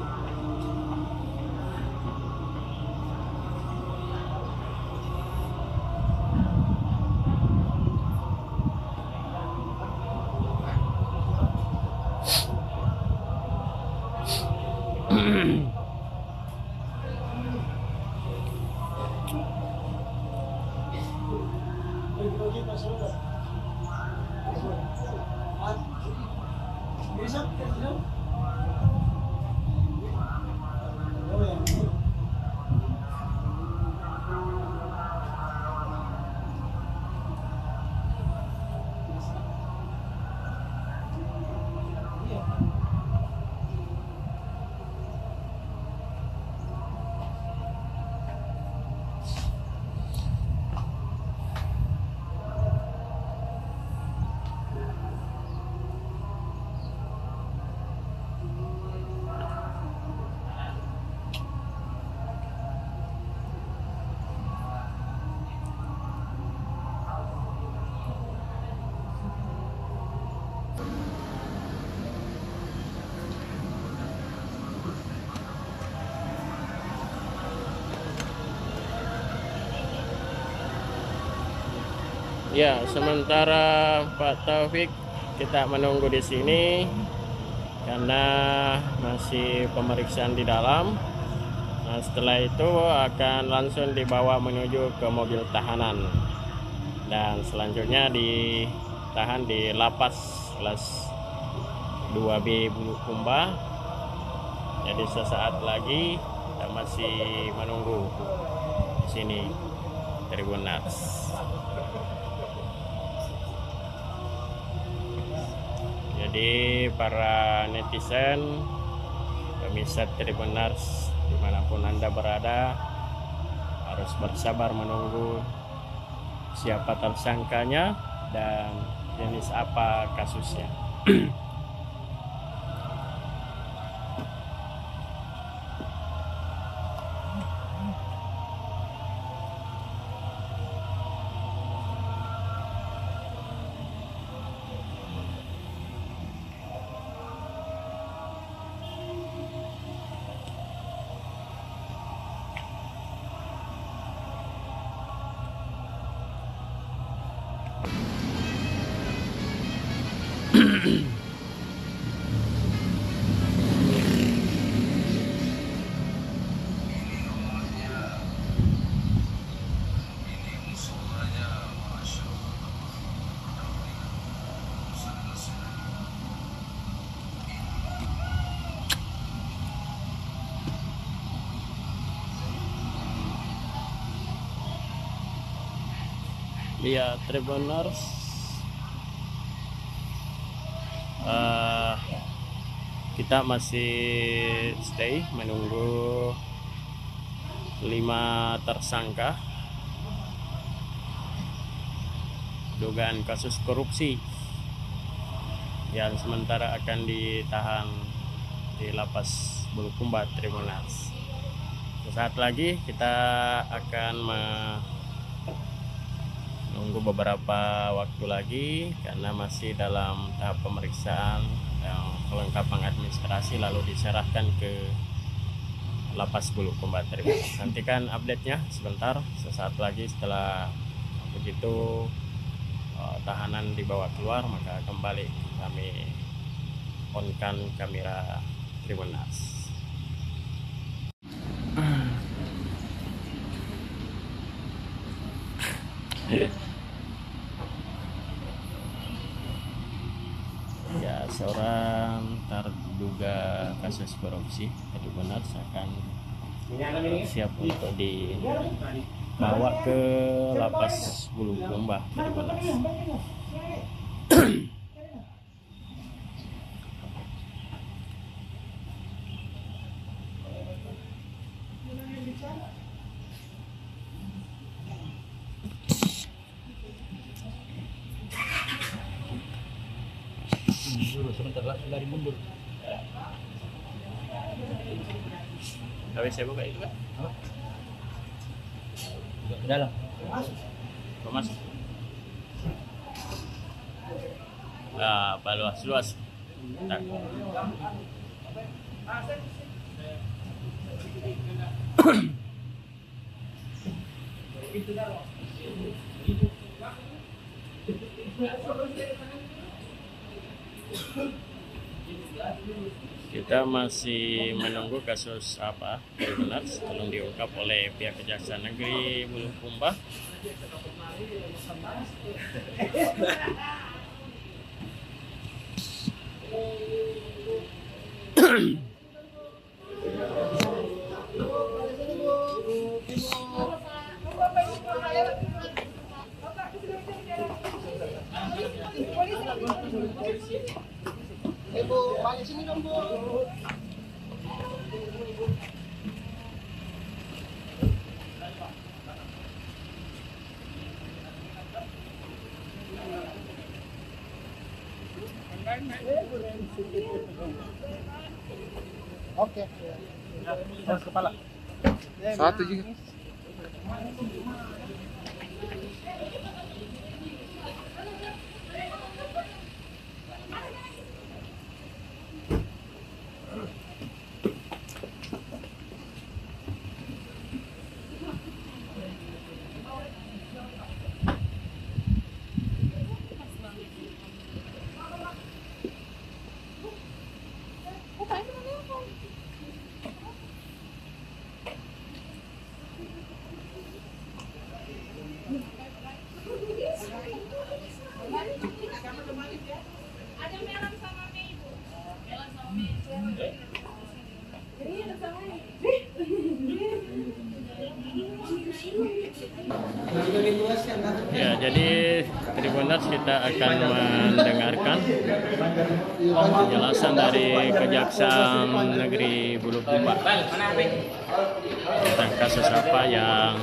Ya, sementara Pak Taufik kita menunggu di sini karena masih pemeriksaan di dalam. Nah, setelah itu akan langsung dibawa menuju ke mobil tahanan dan selanjutnya ditahan di lapas kelas 2B Bulukumba. Jadi sesaat lagi kita masih menunggu di sini Tribunars. Jadi para netizen, pemirsa Tribunars dimanapun Anda berada harus bersabar menunggu siapa tersangkanya dan jenis apa kasusnya. Ya, Tribunars, kita masih stay menunggu 5 tersangka dugaan kasus korupsi yang sementara akan ditahan di lapas Bulukumba Tribunals. Sesaat lagi kita akan menunggu beberapa waktu lagi karena masih dalam tahap pemeriksaan yang kelengkapan administrasi lalu diserahkan ke lapas Bulukumba Tribunals. Nantikan update-nya sebentar, sesaat lagi setelah begitu tahanan dibawa keluar maka kembali kami on-kan kamera Tribunals. Ya, seorang terduga kasus korupsi Tribunals akan siap untuk dibawa ke lapas Bulukumba Tribunals. Sebentar lari mundur. Tapi saya buka itu kan? Ke dalam. Masuk. Apa luas. Tak. Kita masih menunggu kasus apa Tribunals tolong diungkap oleh pihak Kejaksaan Negeri Bulukumba. Oke. Kepala. Satu juga. Ya, jadi Tribuners, kita akan mendengarkan penjelasan dari Kejaksaan Negeri Bulukumba tentang kasus apa yang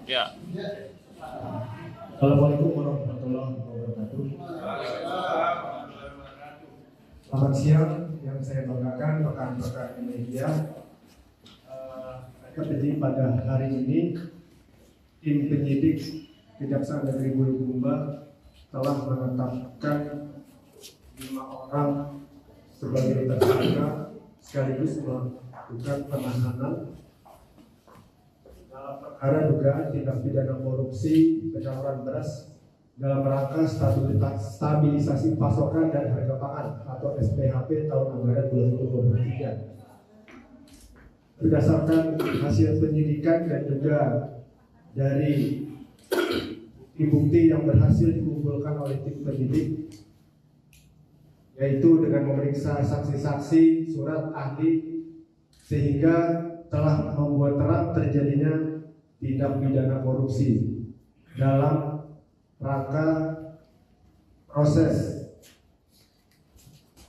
ya. Assalamualaikum warahmatullahi wabarakatuh. Selamat siang, yang saya banggakan rekan-rekan media. Jadi pada hari ini tim penyidik Kejaksaan Negeri Bulukumba telah menetapkan 5 orang sebagai tersangka sekaligus melakukan penahanan dalam perkara dugaan tindak pidana korupsi penyaluran beras dalam rangka stabilisasi pasokan dan harga pangan atau SPHP tahun anggaran 2023. Berdasarkan hasil penyidikan dan juga dari bukti yang berhasil dikumpulkan oleh tim penyidik, yaitu dengan memeriksa saksi-saksi, surat ahli, sehingga telah membuat terang terjadinya tindak pidana korupsi dalam rangka proses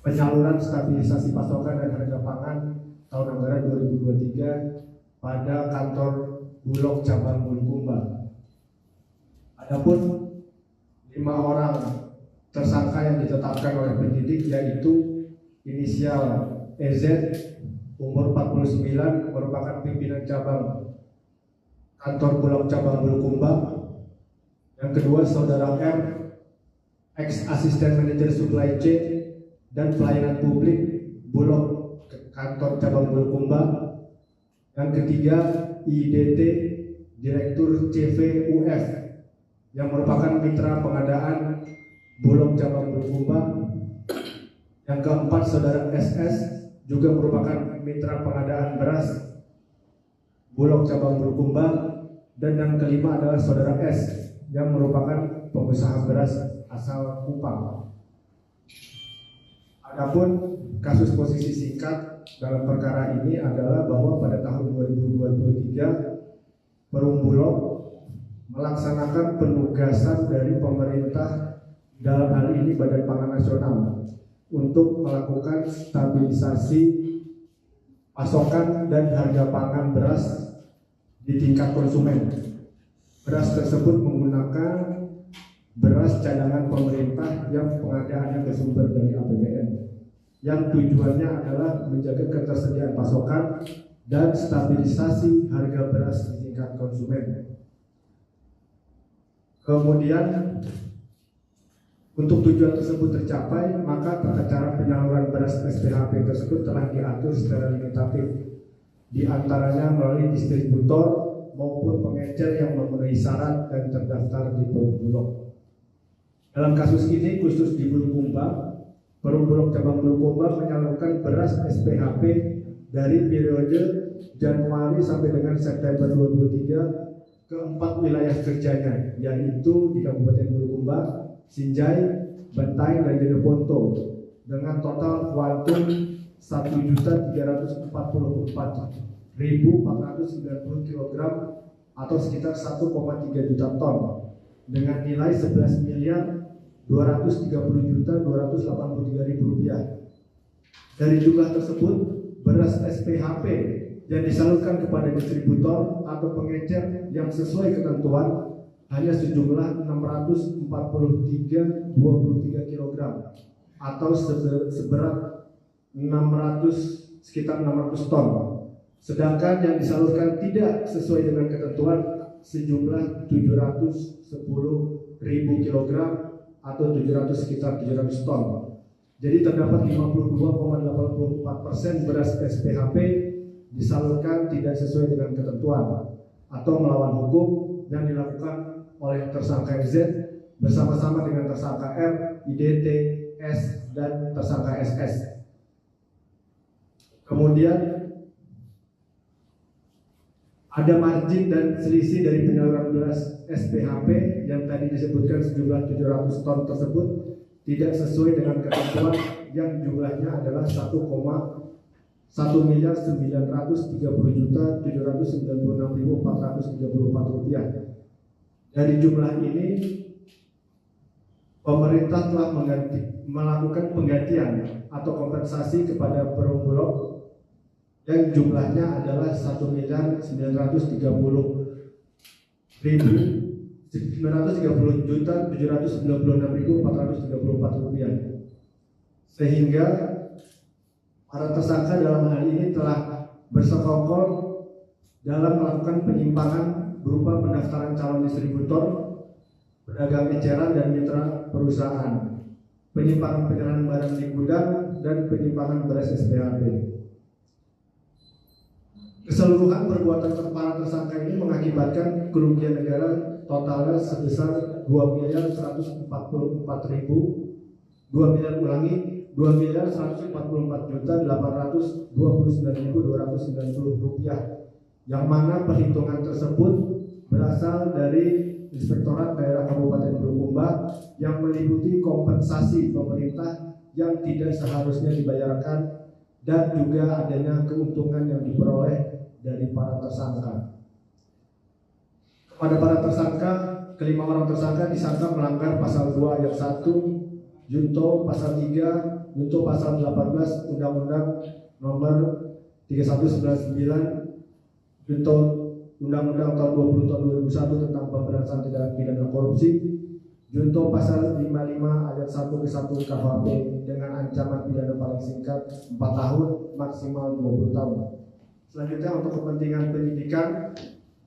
penyaluran stabilisasi pasokan dan harga pangan tahun anggaran 2023 pada kantor Bulog Cabang Bulukumba. Adapun 5 orang tersangka yang ditetapkan oleh penyidik yaitu inisial EZ, umur 49, merupakan pimpinan cabang kantor Bulog Cabang Bulukumba. Yang kedua, saudara R, ex asisten manajer supply chain, dan Pelayanan Publik Bulog Kantor Cabang Bulukumba. Yang ketiga, IDT Direktur CVUF yang merupakan mitra pengadaan Bulog Cabang Bulukumba. Yang keempat, Saudara SS juga merupakan mitra pengadaan beras Bulog Cabang Bulukumba. Dan yang kelima adalah Saudara S yang merupakan pengusaha beras asal Kupang. Adapun kasus posisi singkat dalam perkara ini adalah bahwa pada tahun 2023 Perum Bulog melaksanakan penugasan dari pemerintah, dalam hal ini Badan Pangan Nasional, untuk melakukan stabilisasi pasokan dan harga pangan beras di tingkat konsumen. Beras tersebut menggunakan beras cadangan pemerintah yang pengadaannya bersumber dari APBN, yang tujuannya adalah menjaga ketersediaan pasokan dan stabilisasi harga beras di tingkat konsumen. Kemudian untuk tujuan tersebut tercapai, maka tata cara penyaluran beras SPHP tersebut telah diatur secara limitatif, di antaranya melalui distributor maupun pengecer yang memenuhi syarat dan terdaftar di Perum Bulog. Dalam kasus ini khusus di Bulukumba, Perum Bulog Cabang Bulukumba menyalurkan beras SPHP dari periode Januari sampai dengan September 2023 ke 4 wilayah kerjanya, yaitu di Kabupaten Bulukumba, Sinjai, Bantaeng, dan Jeneponto, dengan total kuantum 1.344.490 kg atau sekitar 1,3 juta ton dengan nilai 11.230.283.000 rupiah. Dari jumlah tersebut, beras SPHP yang disalurkan kepada distributor atau pengecer yang sesuai ketentuan hanya sejumlah 643,23 kg atau seberat sekitar 600 ton. Sedangkan yang disalurkan tidak sesuai dengan ketentuan sejumlah 710.000 kg atau sekitar 700 ton. Jadi terdapat 52,84% beras SPHP disalurkan tidak sesuai dengan ketentuan atau melawan hukum yang dilakukan oleh tersangka Z bersama-sama dengan tersangka R, IDT, S, dan tersangka SS. Kemudian ada margin dan selisih dari penyaluran beras SPHP yang tadi disebutkan sejumlah 700 ton tersebut tidak sesuai dengan ketentuan yang jumlahnya adalah 1.930.796.434 rupiah. Dari jumlah ini, pemerintah telah melakukan penggantian atau kompensasi kepada Perum Bulog yang jumlahnya adalah 1.930.796.434 rupiah. Sehingga para tersangka dalam hal ini telah bersekongkol dalam melakukan penyimpangan berupa pendaftaran calon distributor, pedagang eceran dan mitra perusahaan, penyimpangan penyerahan barang di gudang, dan penyimpangan beras SPHP. Keseluruhan perbuatan para tersangka ini mengakibatkan kerugian negara totalnya sebesar 2.144.829.290 rupiah, yang mana perhitungan tersebut berasal dari Inspektorat Daerah Kabupaten Bulukumba yang meliputi kompensasi pemerintah yang tidak seharusnya dibayarkan dan juga adanya keuntungan yang diperoleh dari para tersangka. Kepada para tersangka, kelima orang tersangka disangka melanggar pasal 2 ayat 1 Junto pasal 3 Junto pasal 18 Undang-Undang nomor 3199 Junto Undang-Undang tahun 20 tahun 2001 tentang pemberantasan tindak pidana korupsi, Junto pasal 55 ayat 1 ke 1 KUHP dengan ancaman pidana paling singkat 4 tahun maksimal 20 tahun. Selanjutnya untuk kepentingan penyidikan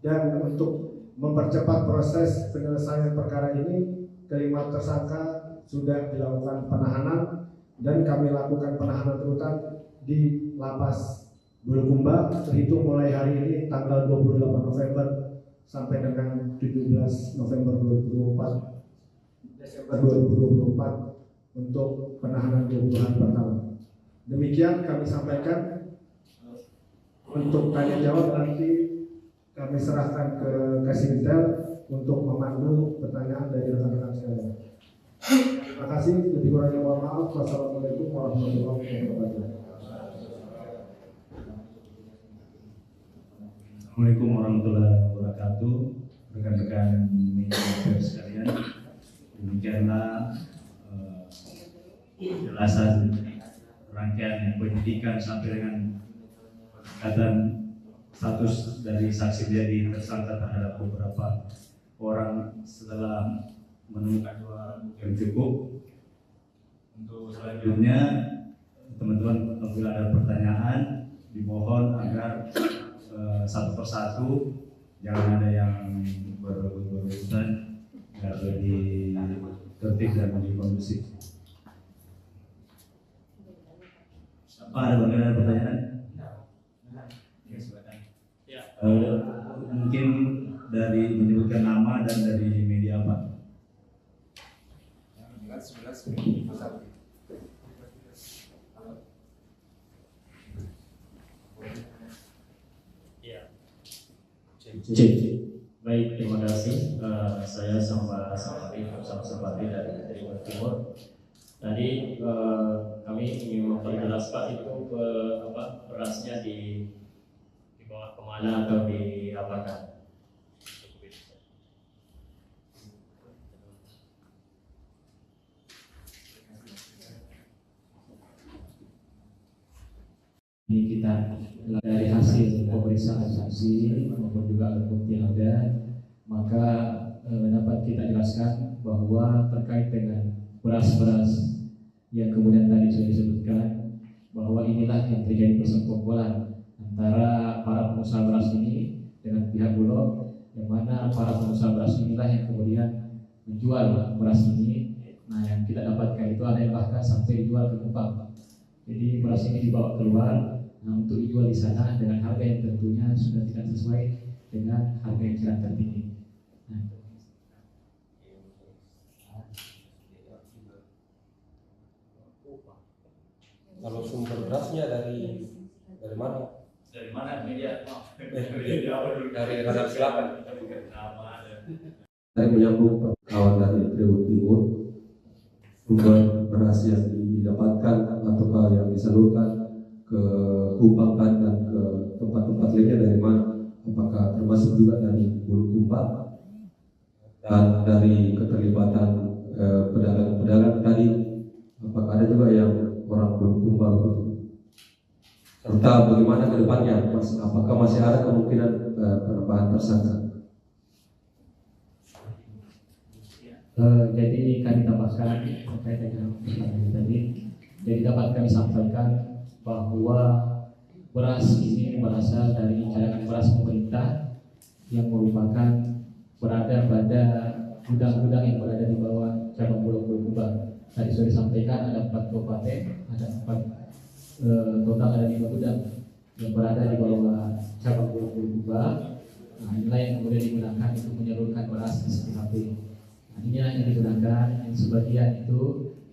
dan untuk mempercepat proses penyelesaian perkara ini, kelima tersangka sudah dilakukan penahanan dan kami lakukan penahanan rutan di Lapas Bulukumba terhitung mulai hari ini tanggal 28 November sampai dengan 17 November 2024 Desember 2024 untuk penahanan 20 hari pertama. Demikian kami sampaikan. Untuk tanya jawab nanti kami serahkan ke Kasimitel untuk memandu pertanyaan dari rekan-rekan sekalian. Terima kasih. Lebih kurangnya mohon maaf. Wassalamualaikum warahmatullahi wabarakatuh. Assalamualaikum warahmatullahi wabarakatuh. Rekan-rekan media sekalian, demikianlah penjelasan rangkaian penyidikan sampai dengan peningkatan status dari saksi menjadi tersangka terhadap beberapa orang setelah menemukan dua bukti yang cukup. Untuk selanjutnya, teman-teman apabila ada pertanyaan, dimohon agar satu persatu, jangan ada yang berurusan, agar lebih tertib dan lebih kondusif. Apa ada pertanyaan? Mungkin dari menyebutkan nama dan dari media apa? Cik. Baik, terima kasih. Saya sama Sepati dari Tribun Timur. Tadi kami ingin memperjelas Pak itu berasnya dibawa kemana atau diapakan? Ini kita dari hasil pemeriksaan saksi maupun juga alat bukti yang ada, maka dapat kita jelaskan bahwa terkait dengan beras-beras yang kemudian tadi sudah disebutkan, bahwa inilah yang terjadi persekongkolan antara para pengusaha beras ini dengan pihak Bulog, yang mana para pengusaha beras inilah yang kemudian menjual beras ini. Nah, yang kita dapatkan itu ada yang bahkan sampai dijual ke Kupang. Jadi beras ini dibawa keluar, nah, untuk dijual di sana dengan harga yang tentunya sudah tidak sesuai dengan harga yang jelas tertinggi. Nah, kalau sumber berasnya dari mana? Dari mana media? Dari Radar Selatan. Saya menyambung kawan dari Tribun Timur, sumber beras yang didapatkan atau yang disalurkan ke Kupang dan ke tempat-tempat lainnya dari mana? Apakah termasuk juga dari Bulukumba dan dari keterlibatan pedagang-pedagang tadi? Apakah ada juga yang orang Bulukumba begitu? Serta bagaimana ke depannya? Apakah masih ada kemungkinan penambahan tersangka? Jadi kami tambahkan terkait dengan pertanyaan tadi. Jadi dapat kami sampaikan bahwa beras ini berasal dari cadangan beras pemerintah yang merupakan berada pada gudang-gudang yang berada di bawah cabang Bulog Bulukumba. Tadi sudah disampaikan ada 4 kabupaten, ada 4 total ada 5 gudang yang berada di bawah cabang Bulog Bulukumba. Nah, inilah yang kemudian digunakan untuk menyalurkan beras SPHP. Nah, inilah yang digunakan, yang sebagian itu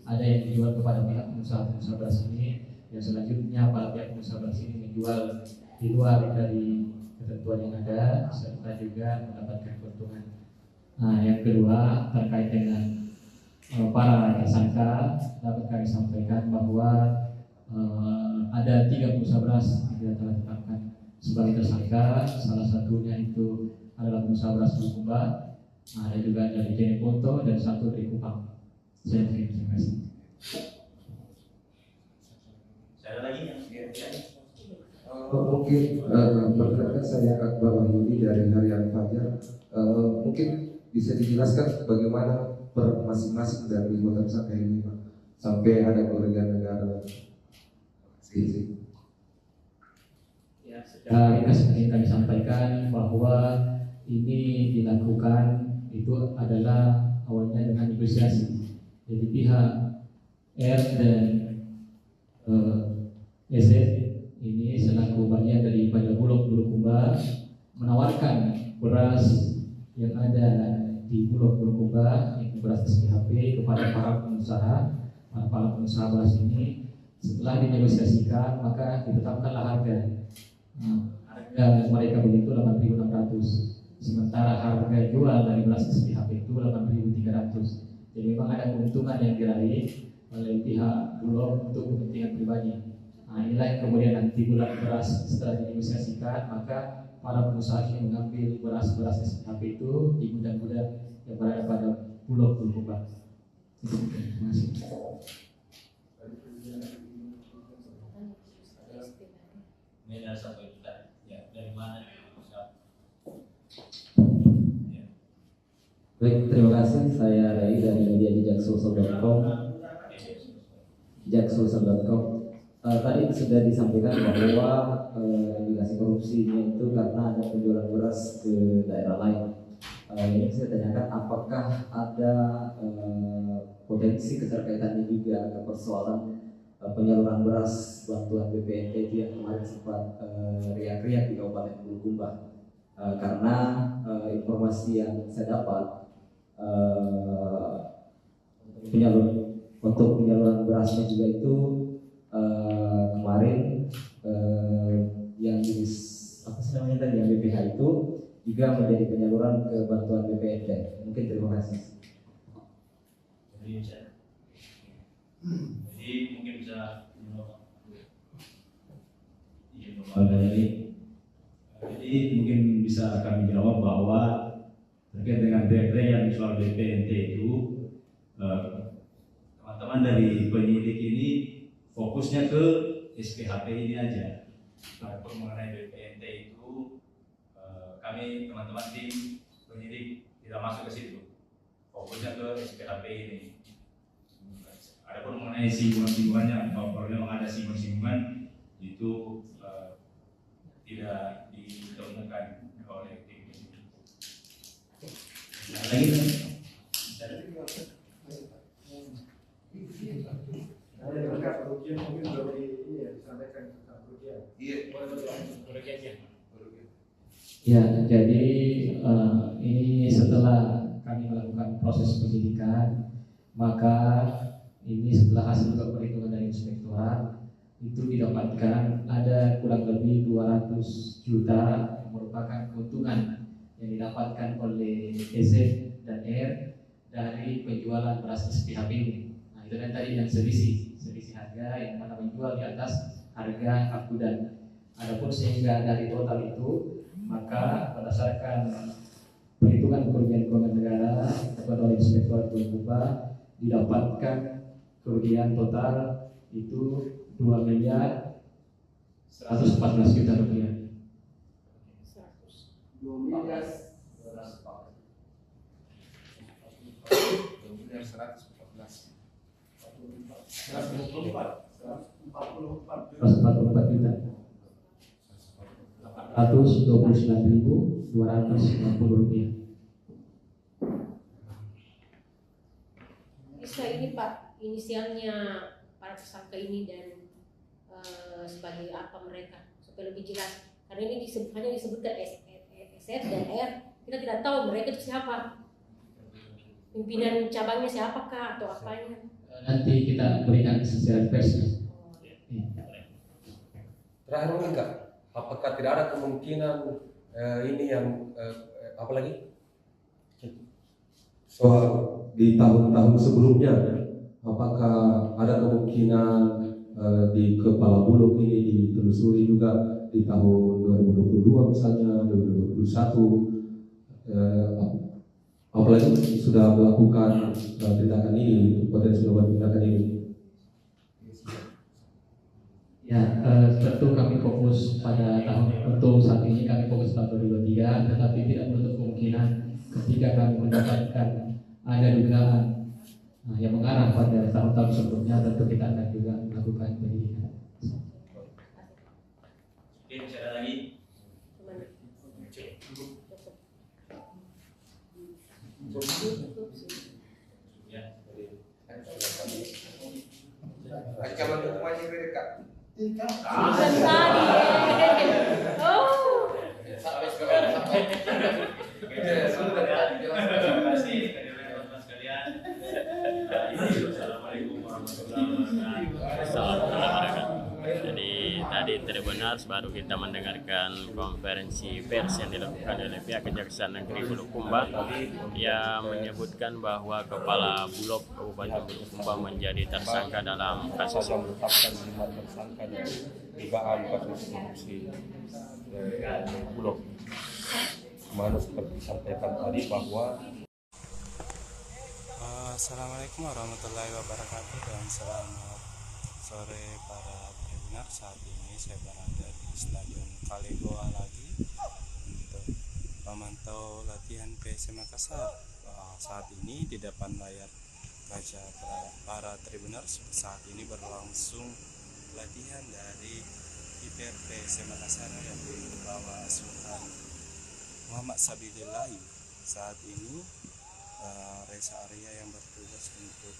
ada yang dijual kepada pihak pengusaha beras ini, yang selanjutnya para pihak pengusaha beras ini menjual di luar dari ketentuan yang ada, serta juga mendapatkan keuntungan. Nah, yang kedua terkait dengan para tersangka, dapat kami sampaikan bahwa ada 3 pengusaha beras yang telah ditetapkan sebagai tersangka. Salah satunya itu adalah pengusaha beras Bulukumba. Nah, ada juga dari Jeneponto dan 1 dari Kupang. Terima kasih. Ada lagi yang mungkin perkenalkan saya Akbar Wahyudi dari Harian Fajar. Mungkin bisa dijelaskan bagaimana per masing-masing dari anggota tersangka ini, Pak, sampai ada keluarga negara. Ya, secara ringkas ingin kami sampaikan bahwa ini dilakukan itu adalah awalnya dengan negosiasi. Jadi pihak R dan EZ ini selaku bagian dari Pajak Bulog Bulukumba menawarkan beras yang ada di Bulog Bulukumba, yaitu beras SPHP, kepada para pengusaha beras ini. Setelah dinegosiasikan, maka ditetapkanlah harga. Harga mereka begitu 8.600. Sementara harga jual dari beras SPHP itu 8.300. Jadi memang ada keuntungan yang diraih oleh pihak Bulog untuk kepentingan pribadi. Nah, inilah yang kemudian nanti bulan beras setelah dinegosiasikan, maka para pengusaha ini mengambil beras-beras SPHP itu di gudang-gudang yang berada pada Bulog Bulukumba. Terima kasih. Ini ada 1 juta. Ya, dari mana? Baik, terima kasih. Saya Rai dari media jaksulsel.com. Jaksulsel.com. Tadi sudah disampaikan bahwa indikasi korupsinya itu karena ada penjualan beras ke daerah lain. Ini saya tanyakan, apakah ada potensi keterkaitannya juga ke persoalan penyaluran beras bantuan BPNT itu yang kemarin sempat riak-riak di Kabupaten Bulukumba. Karena informasi yang saya dapat untuk penyaluran berasnya juga itu kemarin yang jenis apa sih namanya tadi, yang BPH itu juga menjadi penyaluran ke bantuan BPNT. Mungkin terima kasih. Jadi mungkin bisa jadi mungkin bisa kami jawab bahwa terkait dengan yang soal BPNT itu, teman-teman dari penyidik ini fokusnya ke SPHP ini aja. Adapun mengenai BPNT itu, kami teman-teman tim penyidik tidak masuk ke situ, fokusnya ke SPHP ini. Adapun mengenai singgungan-singgungannya, kalau memang ada singgungan itu tidak ditemukan oleh tim ini. Lagi ya, jadi ini setelah kami melakukan proses penyidikan, maka ini setelah hasil perhitungan dari inspektorat itu didapatkan ada kurang lebih 200 juta yang merupakan keuntungan yang didapatkan oleh EZ dan R dari penjualan beras SPHP ini. Nah, itu kan tadi yang selisih harga yang mana menjual di atas harga akudan. Adapun sehingga dari total itu, maka berdasarkan perhitungan kerugian keuangan negara dilakukan oleh Inspektorat Bulukumba, didapatkan kerugian total itu 2.114 juta rupiah. 144 juta 829.290 rupiah. Bisa ini Pak, inisialnya para tersangka ini dan sebagai apa mereka supaya lebih jelas, karena ini hanya disebutkan SF dan R, kita tidak tahu mereka itu siapa, pimpinan cabangnya siapakah atau apanya. Nanti kita berikan secara pers. Terakhir mungkin Kak, apakah tidak ada kemungkinan ini yang apa lagi soal di tahun-tahun sebelumnya, apakah ada kemungkinan di kepala Bulog ini ditelusuri juga di tahun 2022 misalnya, 2021, apalagi sudah melakukan tindakan ini, potensi melakukan tindakan ini? Ya, tentu kami fokus pada tahun, untuk saat ini kami fokus tahun 2023, tetapi tidak menutup kemungkinan ketika kami mendapatkan ada dugaan yang mengarah pada tahun-tahun sebelumnya, tentu kita akan juga melakukan penyidikan. Oke, masih ada lagi? Ancaman hukumannya mereka Ikan tadi. Oh. Terima kasih teman-teman sekalian. Assalamualaikum warahmatullahi wabarakatuh. Jadi tadi Tribunars baru kita mendengarkan konferensi pers yang dilakukan oleh pihak Kejaksaan Negeri Bulukumba yang menyebutkan bahwa Kepala Bulog Kabupaten Bulukumba menjadi tersangka dalam kasus ini. Menetapkan 5 tersangka dari dugaan kasus korupsi Bulog. Mana seperti disampaikan tadi bahwa Assalamualaikum warahmatullahi wabarakatuh dan selamat sore para Tribunars. Saat ini saya berada di Stadion Kalegoa lagi untuk memantau latihan PSM Makassar. Saat ini di depan layar kaca para Tribunars, saat ini berlangsung latihan dari kiper PSM Makassar yang dibawa asuhan Muhammad Sabilillahi. Saat ini Reza Arya yang bertugas untuk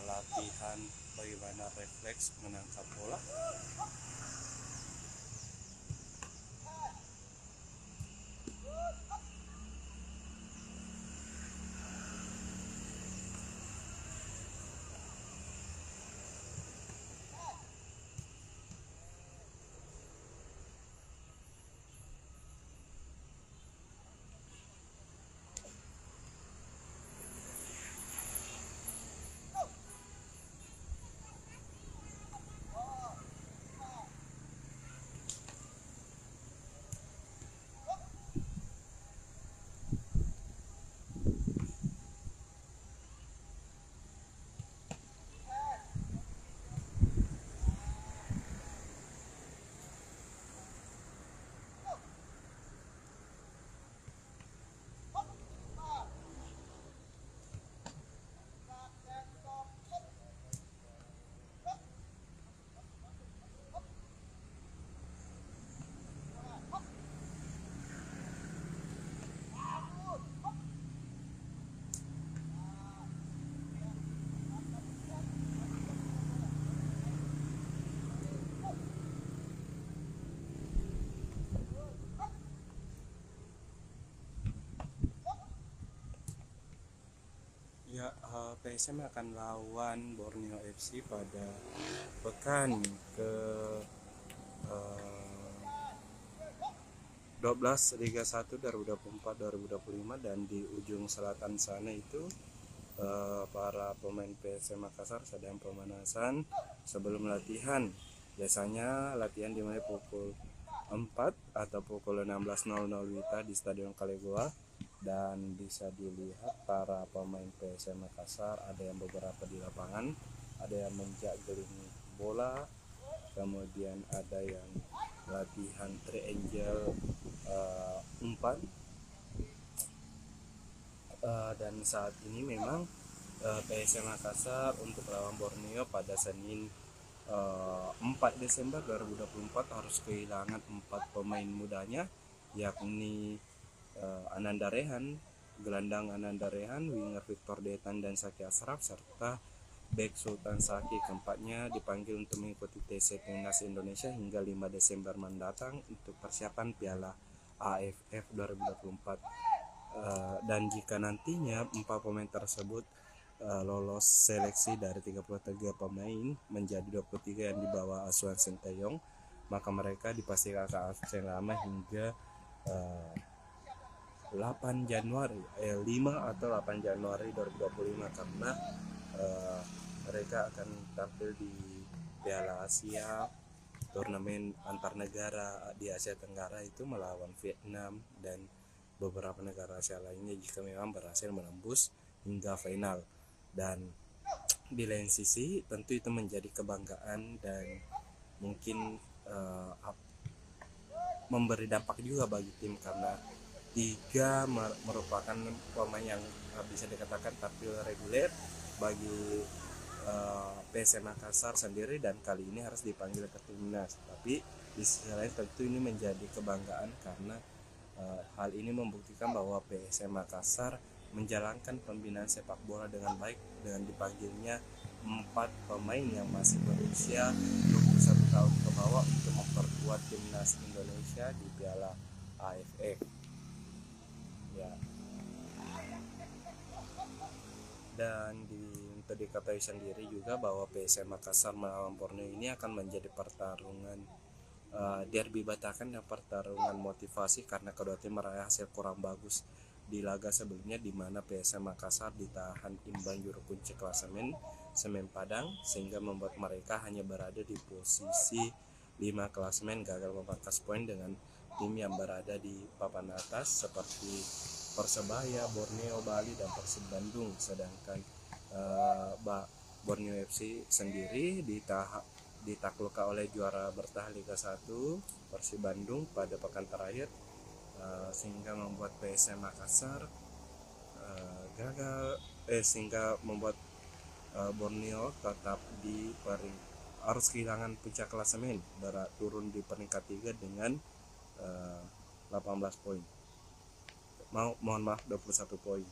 latihan bagaimana refleks menangkap bola. Ya, PSM akan lawan Borneo FC pada pekan ke 12 Liga 1 2024-2025 dan di ujung selatan sana itu para pemain PSM Makassar sedang pemanasan sebelum latihan. Biasanya latihan dimulai pukul 4 atau pukul 16.00 WITA di Stadion Kalegoa. Dan bisa dilihat para pemain PSM Makassar ada yang beberapa di lapangan, ada yang menjageling bola, kemudian ada yang latihan triangle umpan. Dan saat ini memang PSM Makassar untuk lawan Borneo pada Senin 4 Desember 2024 harus kehilangan 4 pemain mudanya, yakni Ananda Rehan, gelandang Ananda Rehan, winger Victor Detan dan Saki Asraf, serta bek Sultan Saki. Keempatnya dipanggil untuk mengikuti TC Timnas Indonesia hingga 5 Desember mendatang untuk persiapan Piala AFF 2024. Dan jika nantinya 4 pemain tersebut lolos seleksi dari 33 pemain menjadi 23 yang dibawa asuhan Sinteyong, maka mereka dipastikan akan absen lama hingga 5 atau 8 Januari 2025 karena mereka akan tampil di Piala Asia, turnamen antar negara di Asia Tenggara itu melawan Vietnam dan beberapa negara Asia lainnya jika memang berhasil menembus hingga final. Dan di lain sisi tentu itu menjadi kebanggaan dan mungkin memberi dampak juga bagi tim karena 3 merupakan pemain yang bisa dikatakan tampil reguler bagi PSM Makassar sendiri dan kali ini harus dipanggil ke timnas. Tapi di sisi lain tentu ini menjadi kebanggaan karena hal ini membuktikan bahwa PSM Makassar menjalankan pembinaan sepak bola dengan baik dengan dipanggilnya 4 pemain yang masih berusia 1 tahun ke bawah untuk memperkuat timnas Indonesia di Piala AFF. Ya. Dan untuk diketahui sendiri juga bahwa PSM Makassar melawan Borneo ini akan menjadi pertarungan derby Batangan dan pertarungan motivasi karena kedua tim meraih hasil kurang bagus di laga sebelumnya, di mana PSM Makassar ditahan imbang juru kunci klasemen Semen Padang sehingga membuat mereka hanya berada di posisi 5 klasemen, gagal memangkas poin dengan tim yang berada di papan atas seperti Persebaya, Borneo, Bali, dan Persib Bandung. Sedangkan Borneo FC sendiri ditaklukkan oleh juara bertahan Liga 1 Persib Bandung pada pekan terakhir, sehingga membuat PSM Makassar sehingga membuat Borneo tetap harus kehilangan puncak klasemen, turun di peringkat 3 dengan 18 poin. Mohon maaf 21 poin.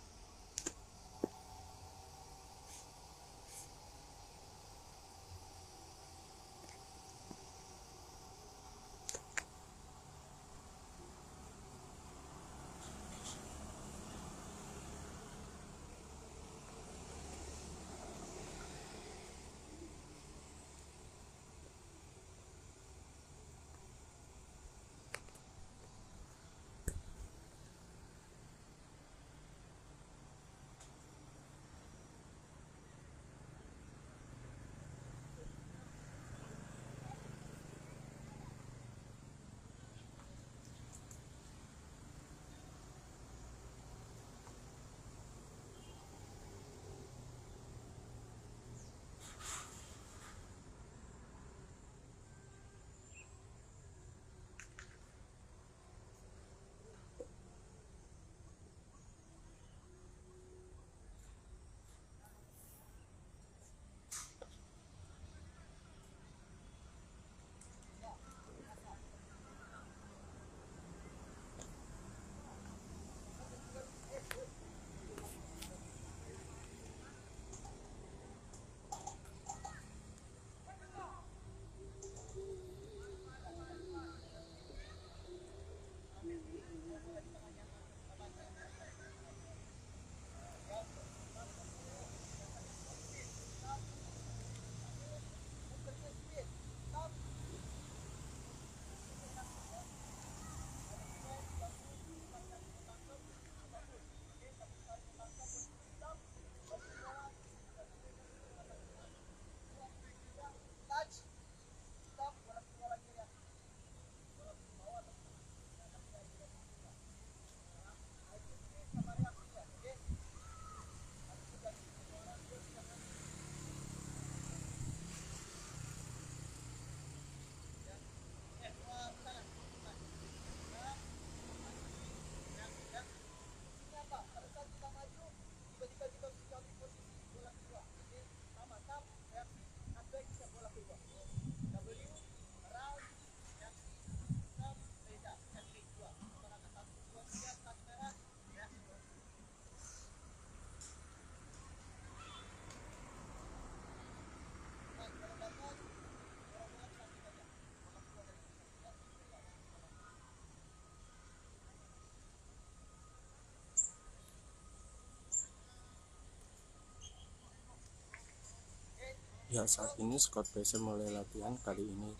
Ya, saat ini squad PSM mulai latihan. Kali ini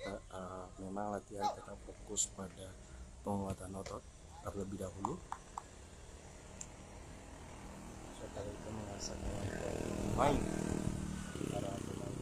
memang latihan tetap fokus pada penguatan otot terlebih dahulu. Setelah itu mengasah main para pemain.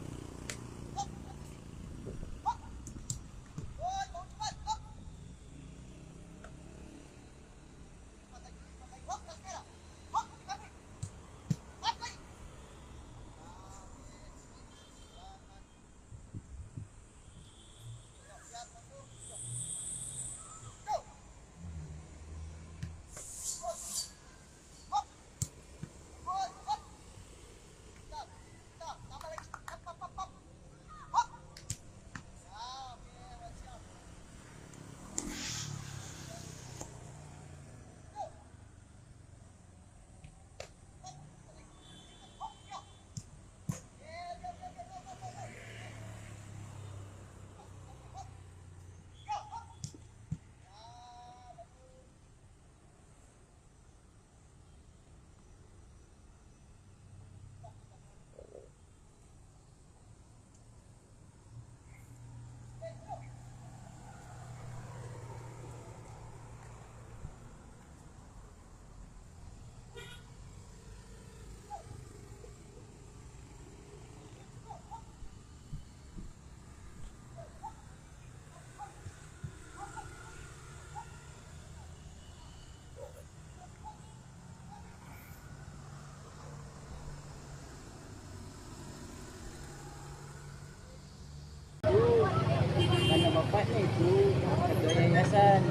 bapaknya itu ketua yayasan.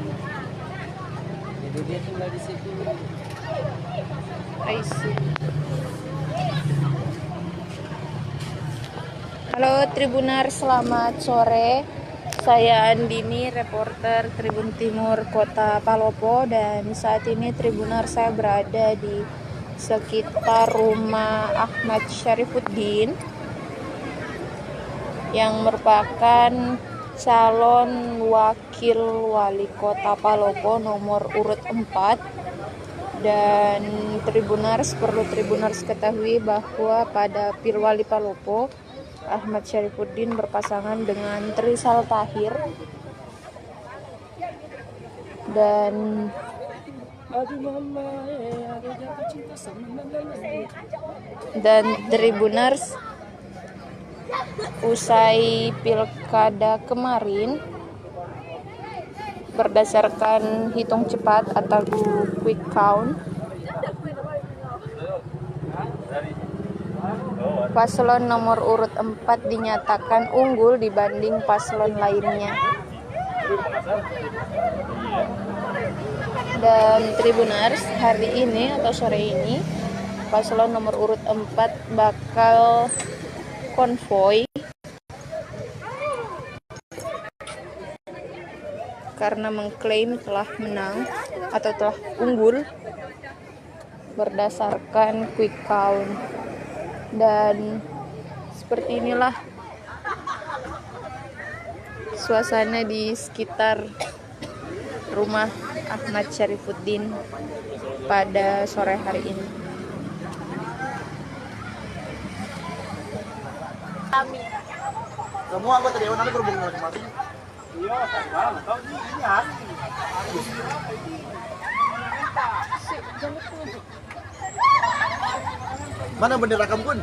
Jadi dia tinggal di situ. I see. Halo Tribunar, selamat sore. Saya Andini, reporter Tribun Timur Kota Palopo, dan saat ini Tribunar saya berada di sekitar rumah Ahmad Syarifuddin yang merupakan calon wakil wali kota Palopo nomor urut 4. Dan Tribunars, perlu Tribunars ketahui bahwa pada Pilwali Palopo Ahmad Syarifuddin berpasangan dengan Trisal Tahir, dan Tribunars, usai pilkada kemarin berdasarkan hitung cepat atau quick count, paslon nomor urut 4 dinyatakan unggul dibanding paslon lainnya. Dan Tribunars, hari ini atau sore ini paslon nomor urut 4 bakal konvoy karena mengklaim telah menang atau telah unggul berdasarkan quick count. Dan seperti inilah suasana di sekitar rumah Ahmad Syarifuddin pada sore hari ini. Semua anggota dewan nanti berhubungan masing-masing. Iya, sekarang tahu ini hari. Mana bendera kampung?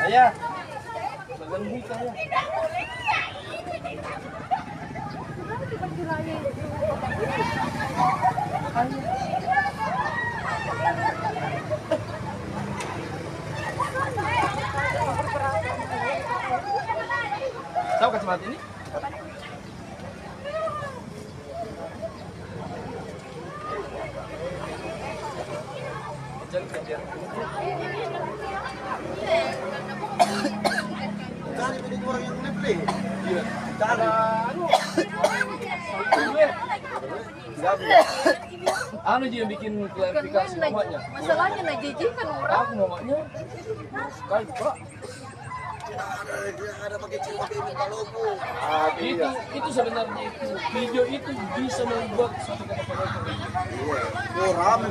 Ayah, bergembira saya. Tahu kacamata ini? Cari pilih orang yang lebih. Iya. Anu dia bikin klarifikasi namanya. Masalahnya nak jijik kan orang. Aku namanya sekali Pak. Ada pakai ciri pakai ini Palopo. Itu sebenarnya itu video itu bisa membuat satu kota Palopo. Iya. Oh rame.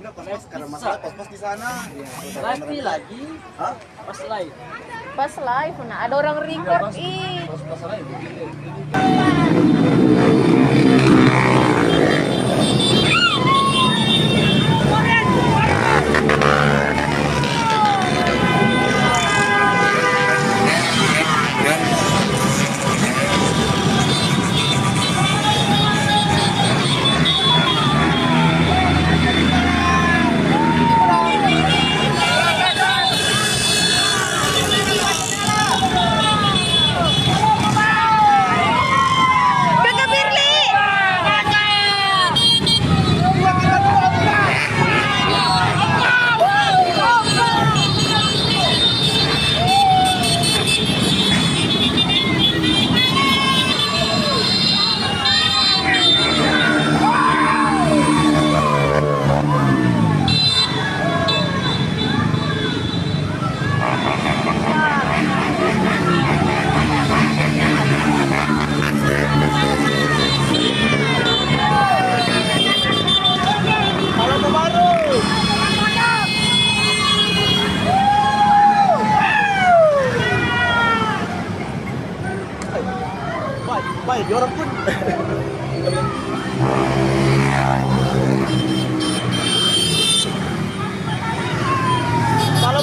Enggak pernah karena masalah pos-pos di sana. Tapi lagi, hah? Pas live, nah ada orang record ih. Pas live. Palopo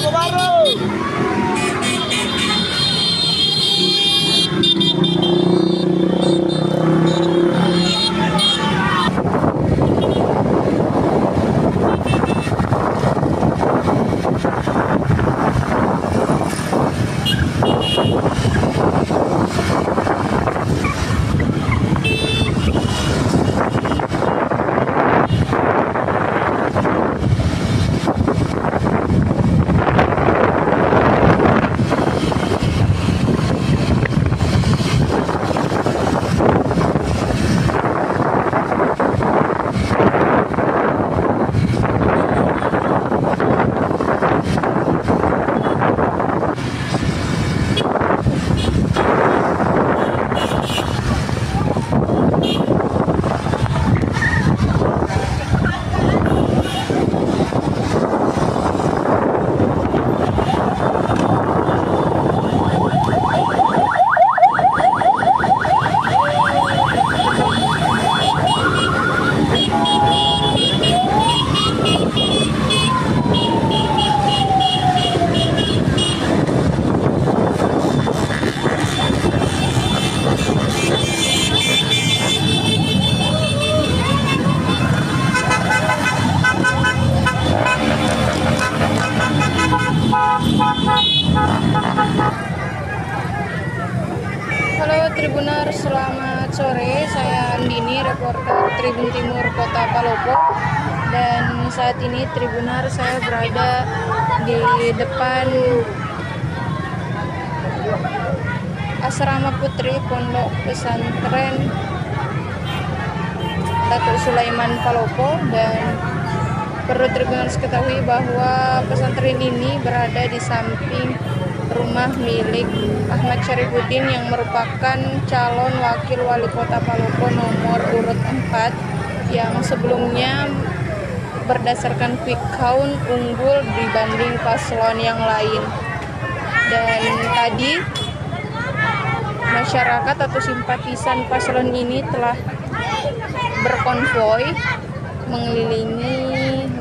baru. Halo Tribuners, selamat sore. Saya Andini, reporter Tribun Timur Kota Palopo. Dan saat ini Tribuners, saya berada di depan Asrama Putri Pondok Pesantren Datuk Sulaiman Palopo. Dan perlu Tribuners ketahui bahwa pesantren ini berada di samping rumah milik Ahmad Syarifuddin yang merupakan calon wakil wali kota Palopo nomor urut 4 yang sebelumnya berdasarkan quick count unggul dibanding paslon yang lain. Dan tadi masyarakat atau simpatisan paslon ini telah berkonvoi mengelilingi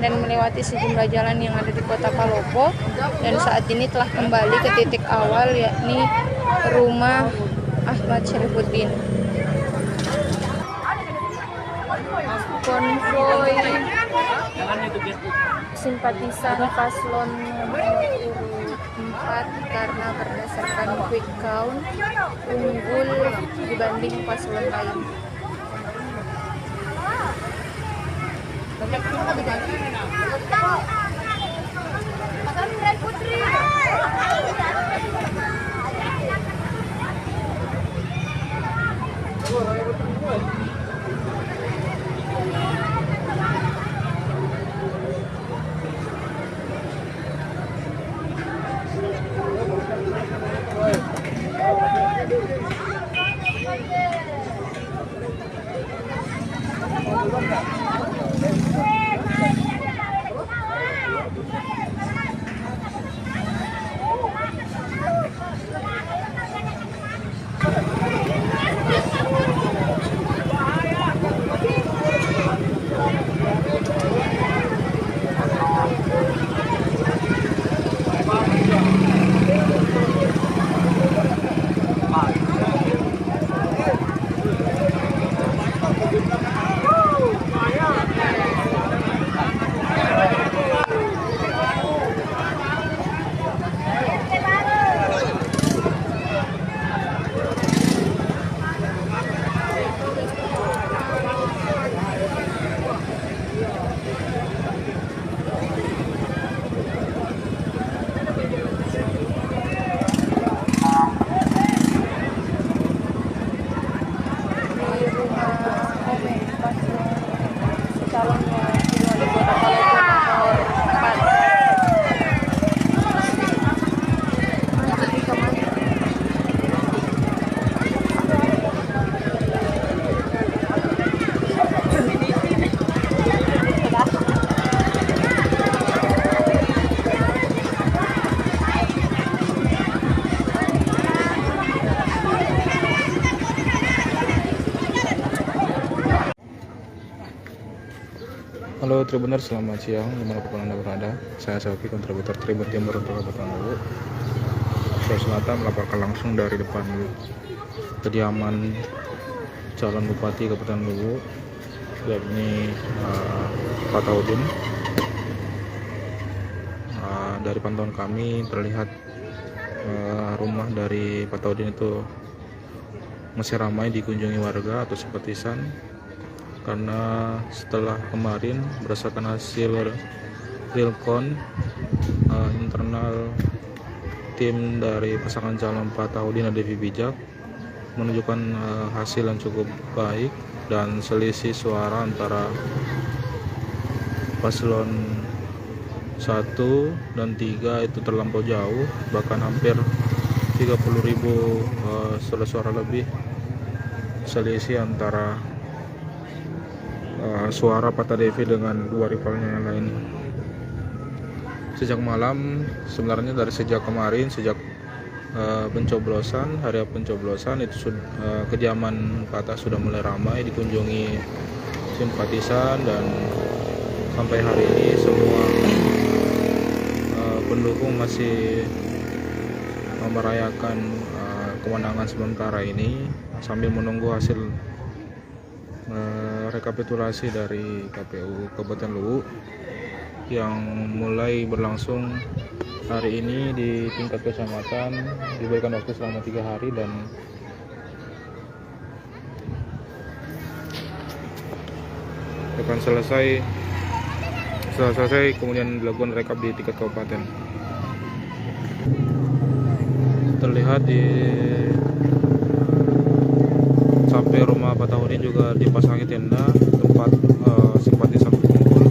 dan melewati sejumlah jalan yang ada di kota Palopo, dan saat ini telah kembali ke titik awal, yakni rumah Ahmad Syarifuddin. Konvoi simpatisan paslon nomor urut 4 karena berdasarkan quick count unggul dibanding paslon lain. Halo Tribuners, selamat siang dimanapun Anda berada. Saya Sauki, kontributor Tribun Timur untuk Kabupaten Luwu, Sulawesi Selatan, melaporkan langsung dari depan kediaman calon Bupati Kabupaten Luwu, yakni Pak Taudin. Dari pantauan kami terlihat rumah dari Pak Taudin itu masih ramai dikunjungi warga atau simpatisan, karena setelah kemarin berdasarkan hasil realcon internal tim dari pasangan calon Pak Taudin dan Devi Bijak menunjukkan hasil yang cukup baik, dan selisih suara antara paslon 1 dan 3 itu terlampau jauh, bahkan hampir 30.000 suara lebih selisih antara suara Pak Devi dengan dua rivalnya yang lain. Sejak malam, sebenarnya dari sejak kemarin, sejak pencoblosan, hari pencoblosan itu kediaman Pak sudah mulai ramai dikunjungi simpatisan, dan sampai hari ini semua pendukung masih merayakan kemenangan sementara ini sambil menunggu hasil rekapitulasi dari KPU Kabupaten Luwu yang mulai berlangsung hari ini di tingkat kecamatan. Diberikan waktu selama 3 hari dan akan selesai kemudian dilakukan rekap di tingkat kabupaten. Terlihat di sampai rumah Pak Taudin juga dipasangi tenda tempat simpatisan berkumpul.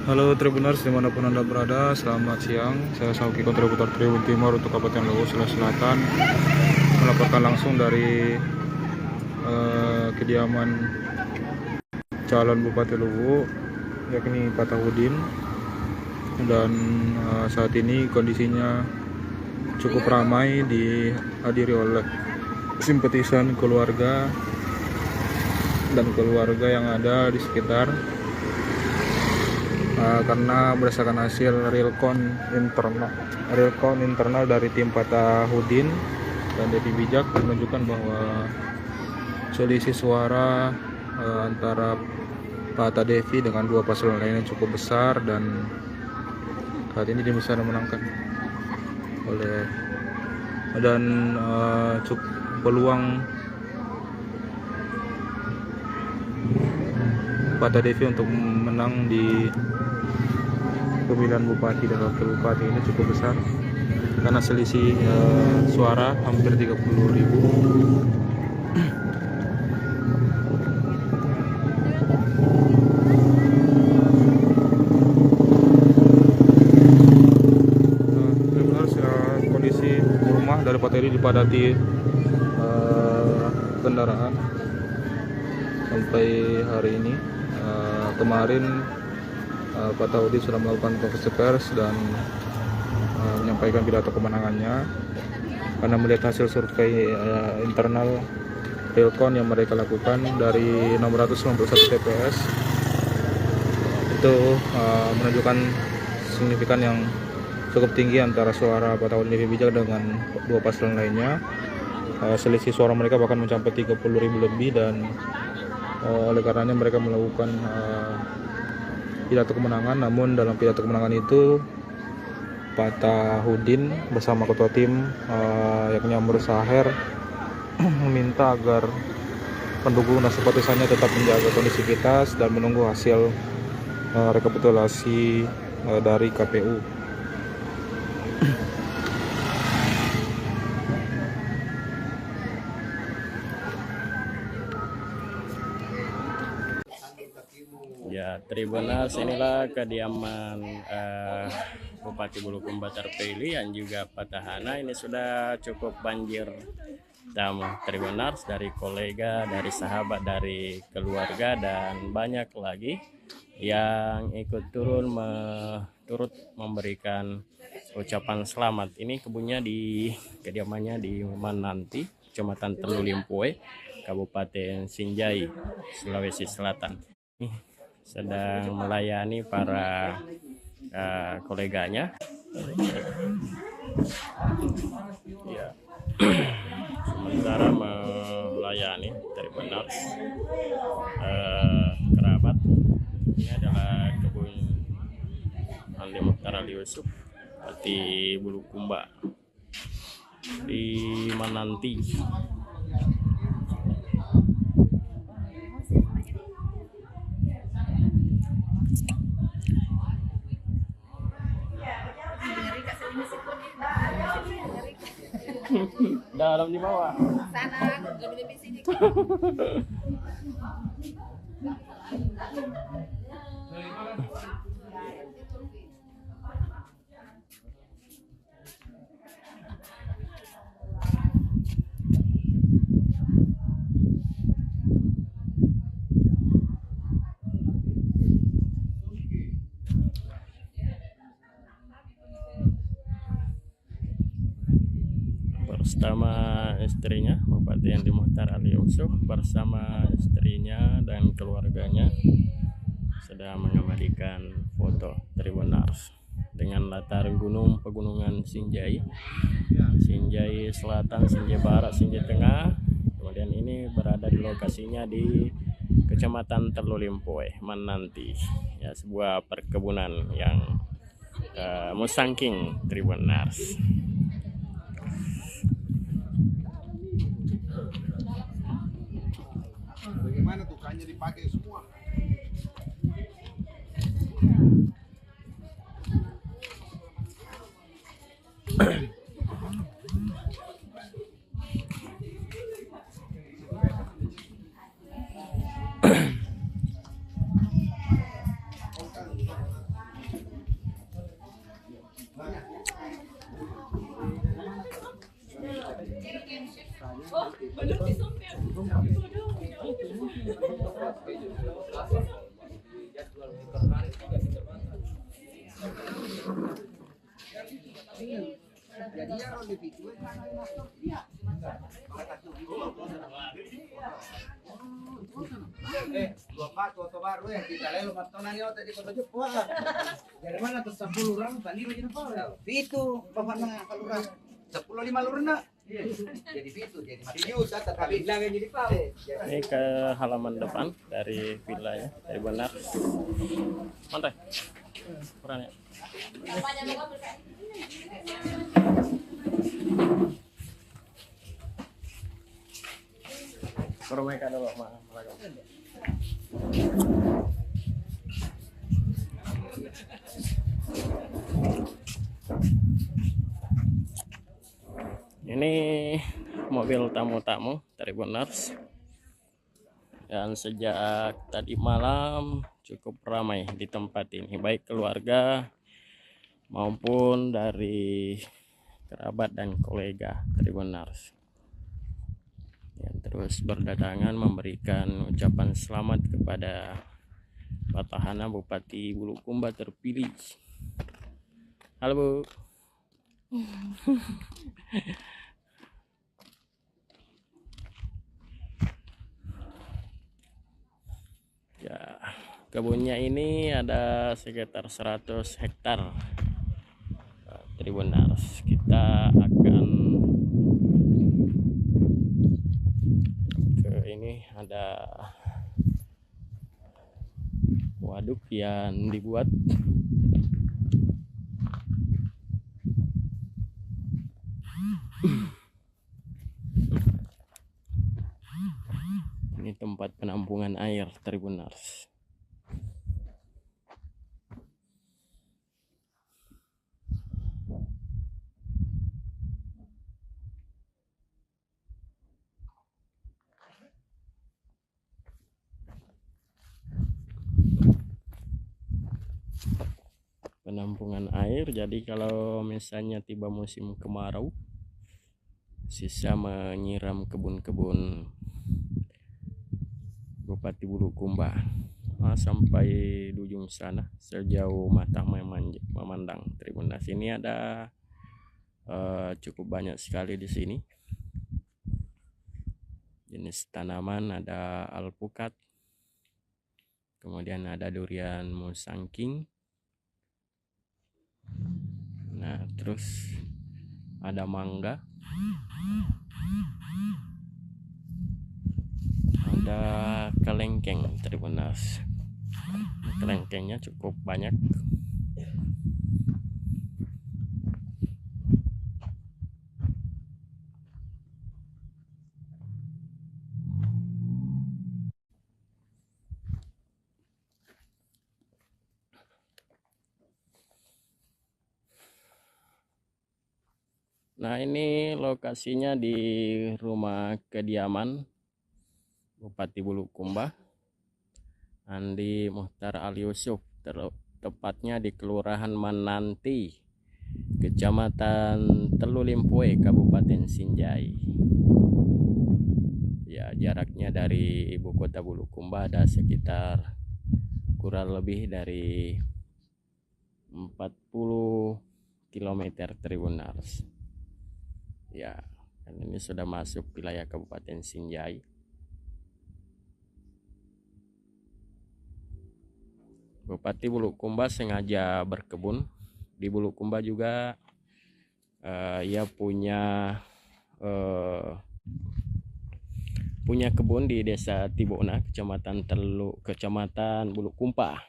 Halo Tribuners, dimanapun Anda berada, selamat siang. Saya Sauki, kontributor Tribun Timur untuk Kabupaten Luwu, Sulawesi Selatan, melaporkan langsung dari kediaman calon Bupati Luwu, yakni Pak Taudin. Dan saat ini kondisinya cukup ramai, dihadiri oleh simpatisan, keluarga, dan keluarga yang ada di sekitar. Karena berdasarkan hasil realcon internal dari tim Pak Taudin dan Devi Bijak menunjukkan bahwa selisih suara antara Pak Devi dengan dua paslon lainnya cukup besar, dan saat ini bisa dimenangkan oleh dan peluang Pak Devi untuk menang di pemilihan bupati dan wakil bupati ini cukup besar, karena selisih suara hampir 30.000. Kondisi rumah dari Pak Taudin dipadati kendaraan sampai hari ini. Kemarin Pak Taudin sudah melakukan konferensi pers dan menyampaikan pidato kemenangannya, karena melihat hasil survei internal realcon yang mereka lakukan dari 691 TPS itu menunjukkan signifikan yang cukup tinggi antara suara Pak Taudin Devi Bijak dengan dua paslon lainnya. Selisih suara mereka bahkan mencapai 30.000 lebih, dan oleh karenanya mereka melakukan pidato kemenangan. Namun dalam pidato kemenangan itu Pak Taudin bersama ketua tim yakni Amr Saher meminta agar pendukung dan simpatisannya tetap menjaga kondisivitas dan menunggu hasil rekapitulasi dari KPU. Ya, Tribuners, inilah kediaman Bupati Bulukumba terpilih yang juga petahana. Ini sudah cukup banjir tamu Tribuners, dari kolega, dari sahabat, dari keluarga, dan banyak lagi yang ikut turut memberikan ucapan selamat. Ini kebunnya di kediamannya di Mananti, Kecamatan Telu Limpoe, Kabupaten Sinjai, Sulawesi Selatan. Sedang melayani para koleganya. Ya. Sementara melayani Tribuners kerabat. Ini adalah kebun Ali Mukhtar Ali Yusuf di Bulukumba di Mananti. Dalam di bawah. Sana, lebih sini. Bersama istrinya, Bupati Andi Mukhtar Ali Yusuf bersama istrinya dan keluarganya sedang mengabadikan foto Tribuners dengan latar gunung pegunungan Sinjai, Sinjai Selatan, Sinjai Barat, Sinjai Tengah. Kemudian ini berada di lokasinya di Kecamatan Telu Limpoe, Mananti. Ya, sebuah perkebunan yang musangking Tribuners. Bagaimana tuh kayaknya dipakai semua? Foto baru ya kita lelo matonani otak di kota Jepang. Dari mana tuh 10 orang tadi begini Pak? Itu bapaknya kalura 10 5 lurna. Jadi itu jadi serius tapi bilang jadi Pak. Ini ke halaman depan dari villanya, dari benar. Mantai. Perannya. Permaikan dulu, ini mobil tamu-tamu Tribuners dan sejak tadi malam cukup ramai di tempat ini, baik keluarga maupun dari kerabat dan kolega Tribuners yang terus berdatangan memberikan ucapan selamat kepada petahana Bupati Bulukumba terpilih. Halo Bu. Ya, kebunnya ini ada sekitar 100 hektar Tribuners. Kita akan ke ini, ada waduk yang dibuat ini tempat penampungan air Tribuners. penampungan air. Jadi kalau misalnya tiba musim kemarau, sisa menyiram kebun-kebun Bupati Bulukumba sampai di ujung sana sejauh mata memandang. Tribunnas ini ada cukup banyak sekali di sini jenis tanaman. Ada alpukat, kemudian ada durian musangking, nah terus ada mangga, ada kelengkeng. Tribunnas, kelengkengnya cukup banyak. Nah, ini lokasinya di rumah kediaman Bupati Bulukumba, Andi Muhtar Ali Yusuf, tepatnya di Kelurahan Mananti, Kecamatan Telulimpoe, Kabupaten Sinjai. Ya, jaraknya dari ibu kota Bulukumba ada sekitar kurang lebih dari 40 km Tribunars. Ya, dan ini sudah masuk wilayah Kabupaten Sinjai. Bupati Bulukumba sengaja berkebun. Di Bulukumba juga ia punya kebun di Desa Tibona, Kecamatan Bulukumba.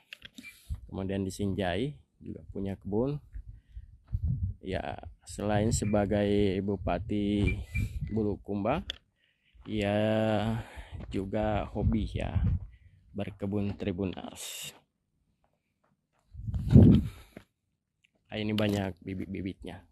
Kemudian di Sinjai juga punya kebun. Ya, selain sebagai Bupati Bulukumba, ia juga hobi ya berkebun Tribunars. Ini banyak bibit-bibitnya.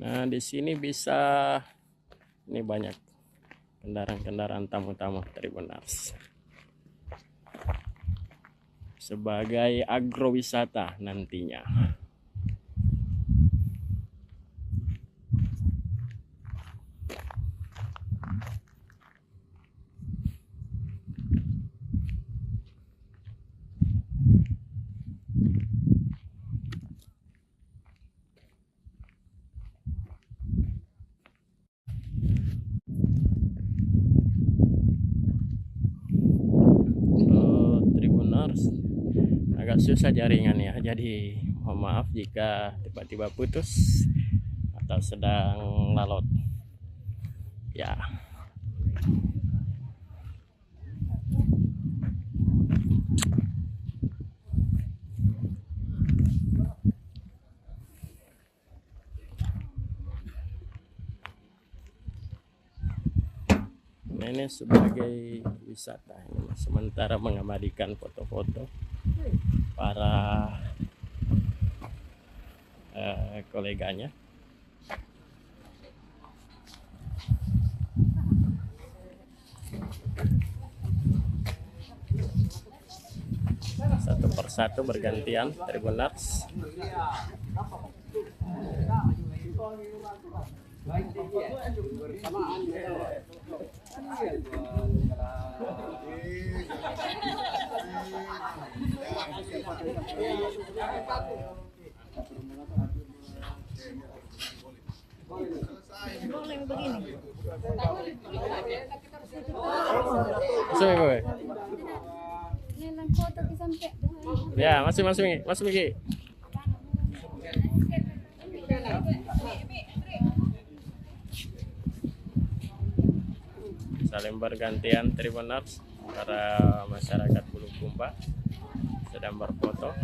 Nah, di sini bisa, ini banyak kendaraan-kendaraan tamu-tamu Tribunars. Sebagai agrowisata nantinya. Agak susah jaringannya, jadi mohon maaf jika tiba-tiba putus atau sedang lalot ya. Ini sebagai wisata, ini sementara mengabadikan foto-foto para koleganya. Satu persatu bergantian Tribunars. Boleh begini. Ya, masuk Miki. saling bergantian Tribuners, para masyarakat Bulukumba sedang berfoto.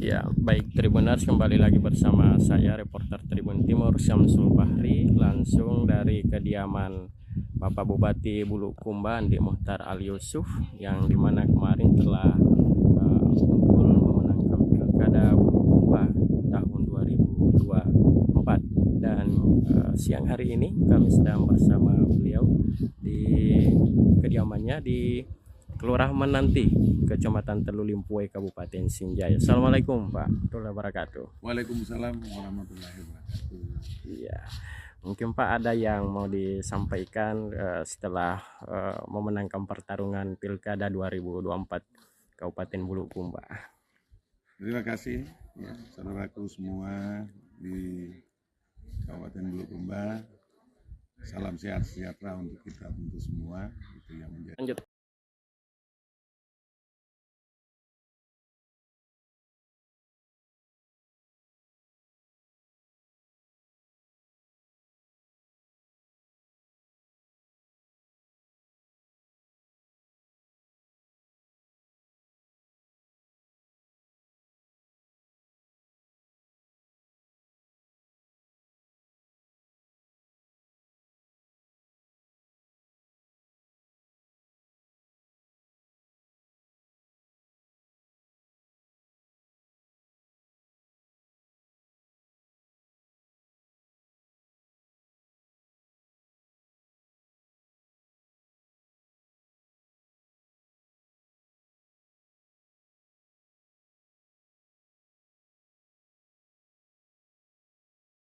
Ya, baik Tribuners, kembali lagi bersama saya reporter Tribun Timur Syamsul Bahri, langsung dari kediaman Bapak Bupati Bulukumba Andi Muhtar Ali Yusuf, yang dimana kemarin telah unggul memenangkan Pilkada Bulukumba tahun 2024. Dan siang hari ini kami sedang bersama beliau di kediamannya di Kelurahan Menanti, Kecamatan Telu Limpuai, Kabupaten Sinjai. Assalamualaikum Pak warahmatullahi wabarakatuh. Waalaikumsalam warahmatullahi wabarakatuh. Iya, mungkin Pak ada yang mau disampaikan setelah memenangkan pertarungan Pilkada 2024 Kabupaten Bulukumba. Terima kasih ya, saudaraku semua di Kabupaten Bulukumba. Salam sehat sejahtera untuk kita, untuk semua. Itu yang menjadi. Lanjut.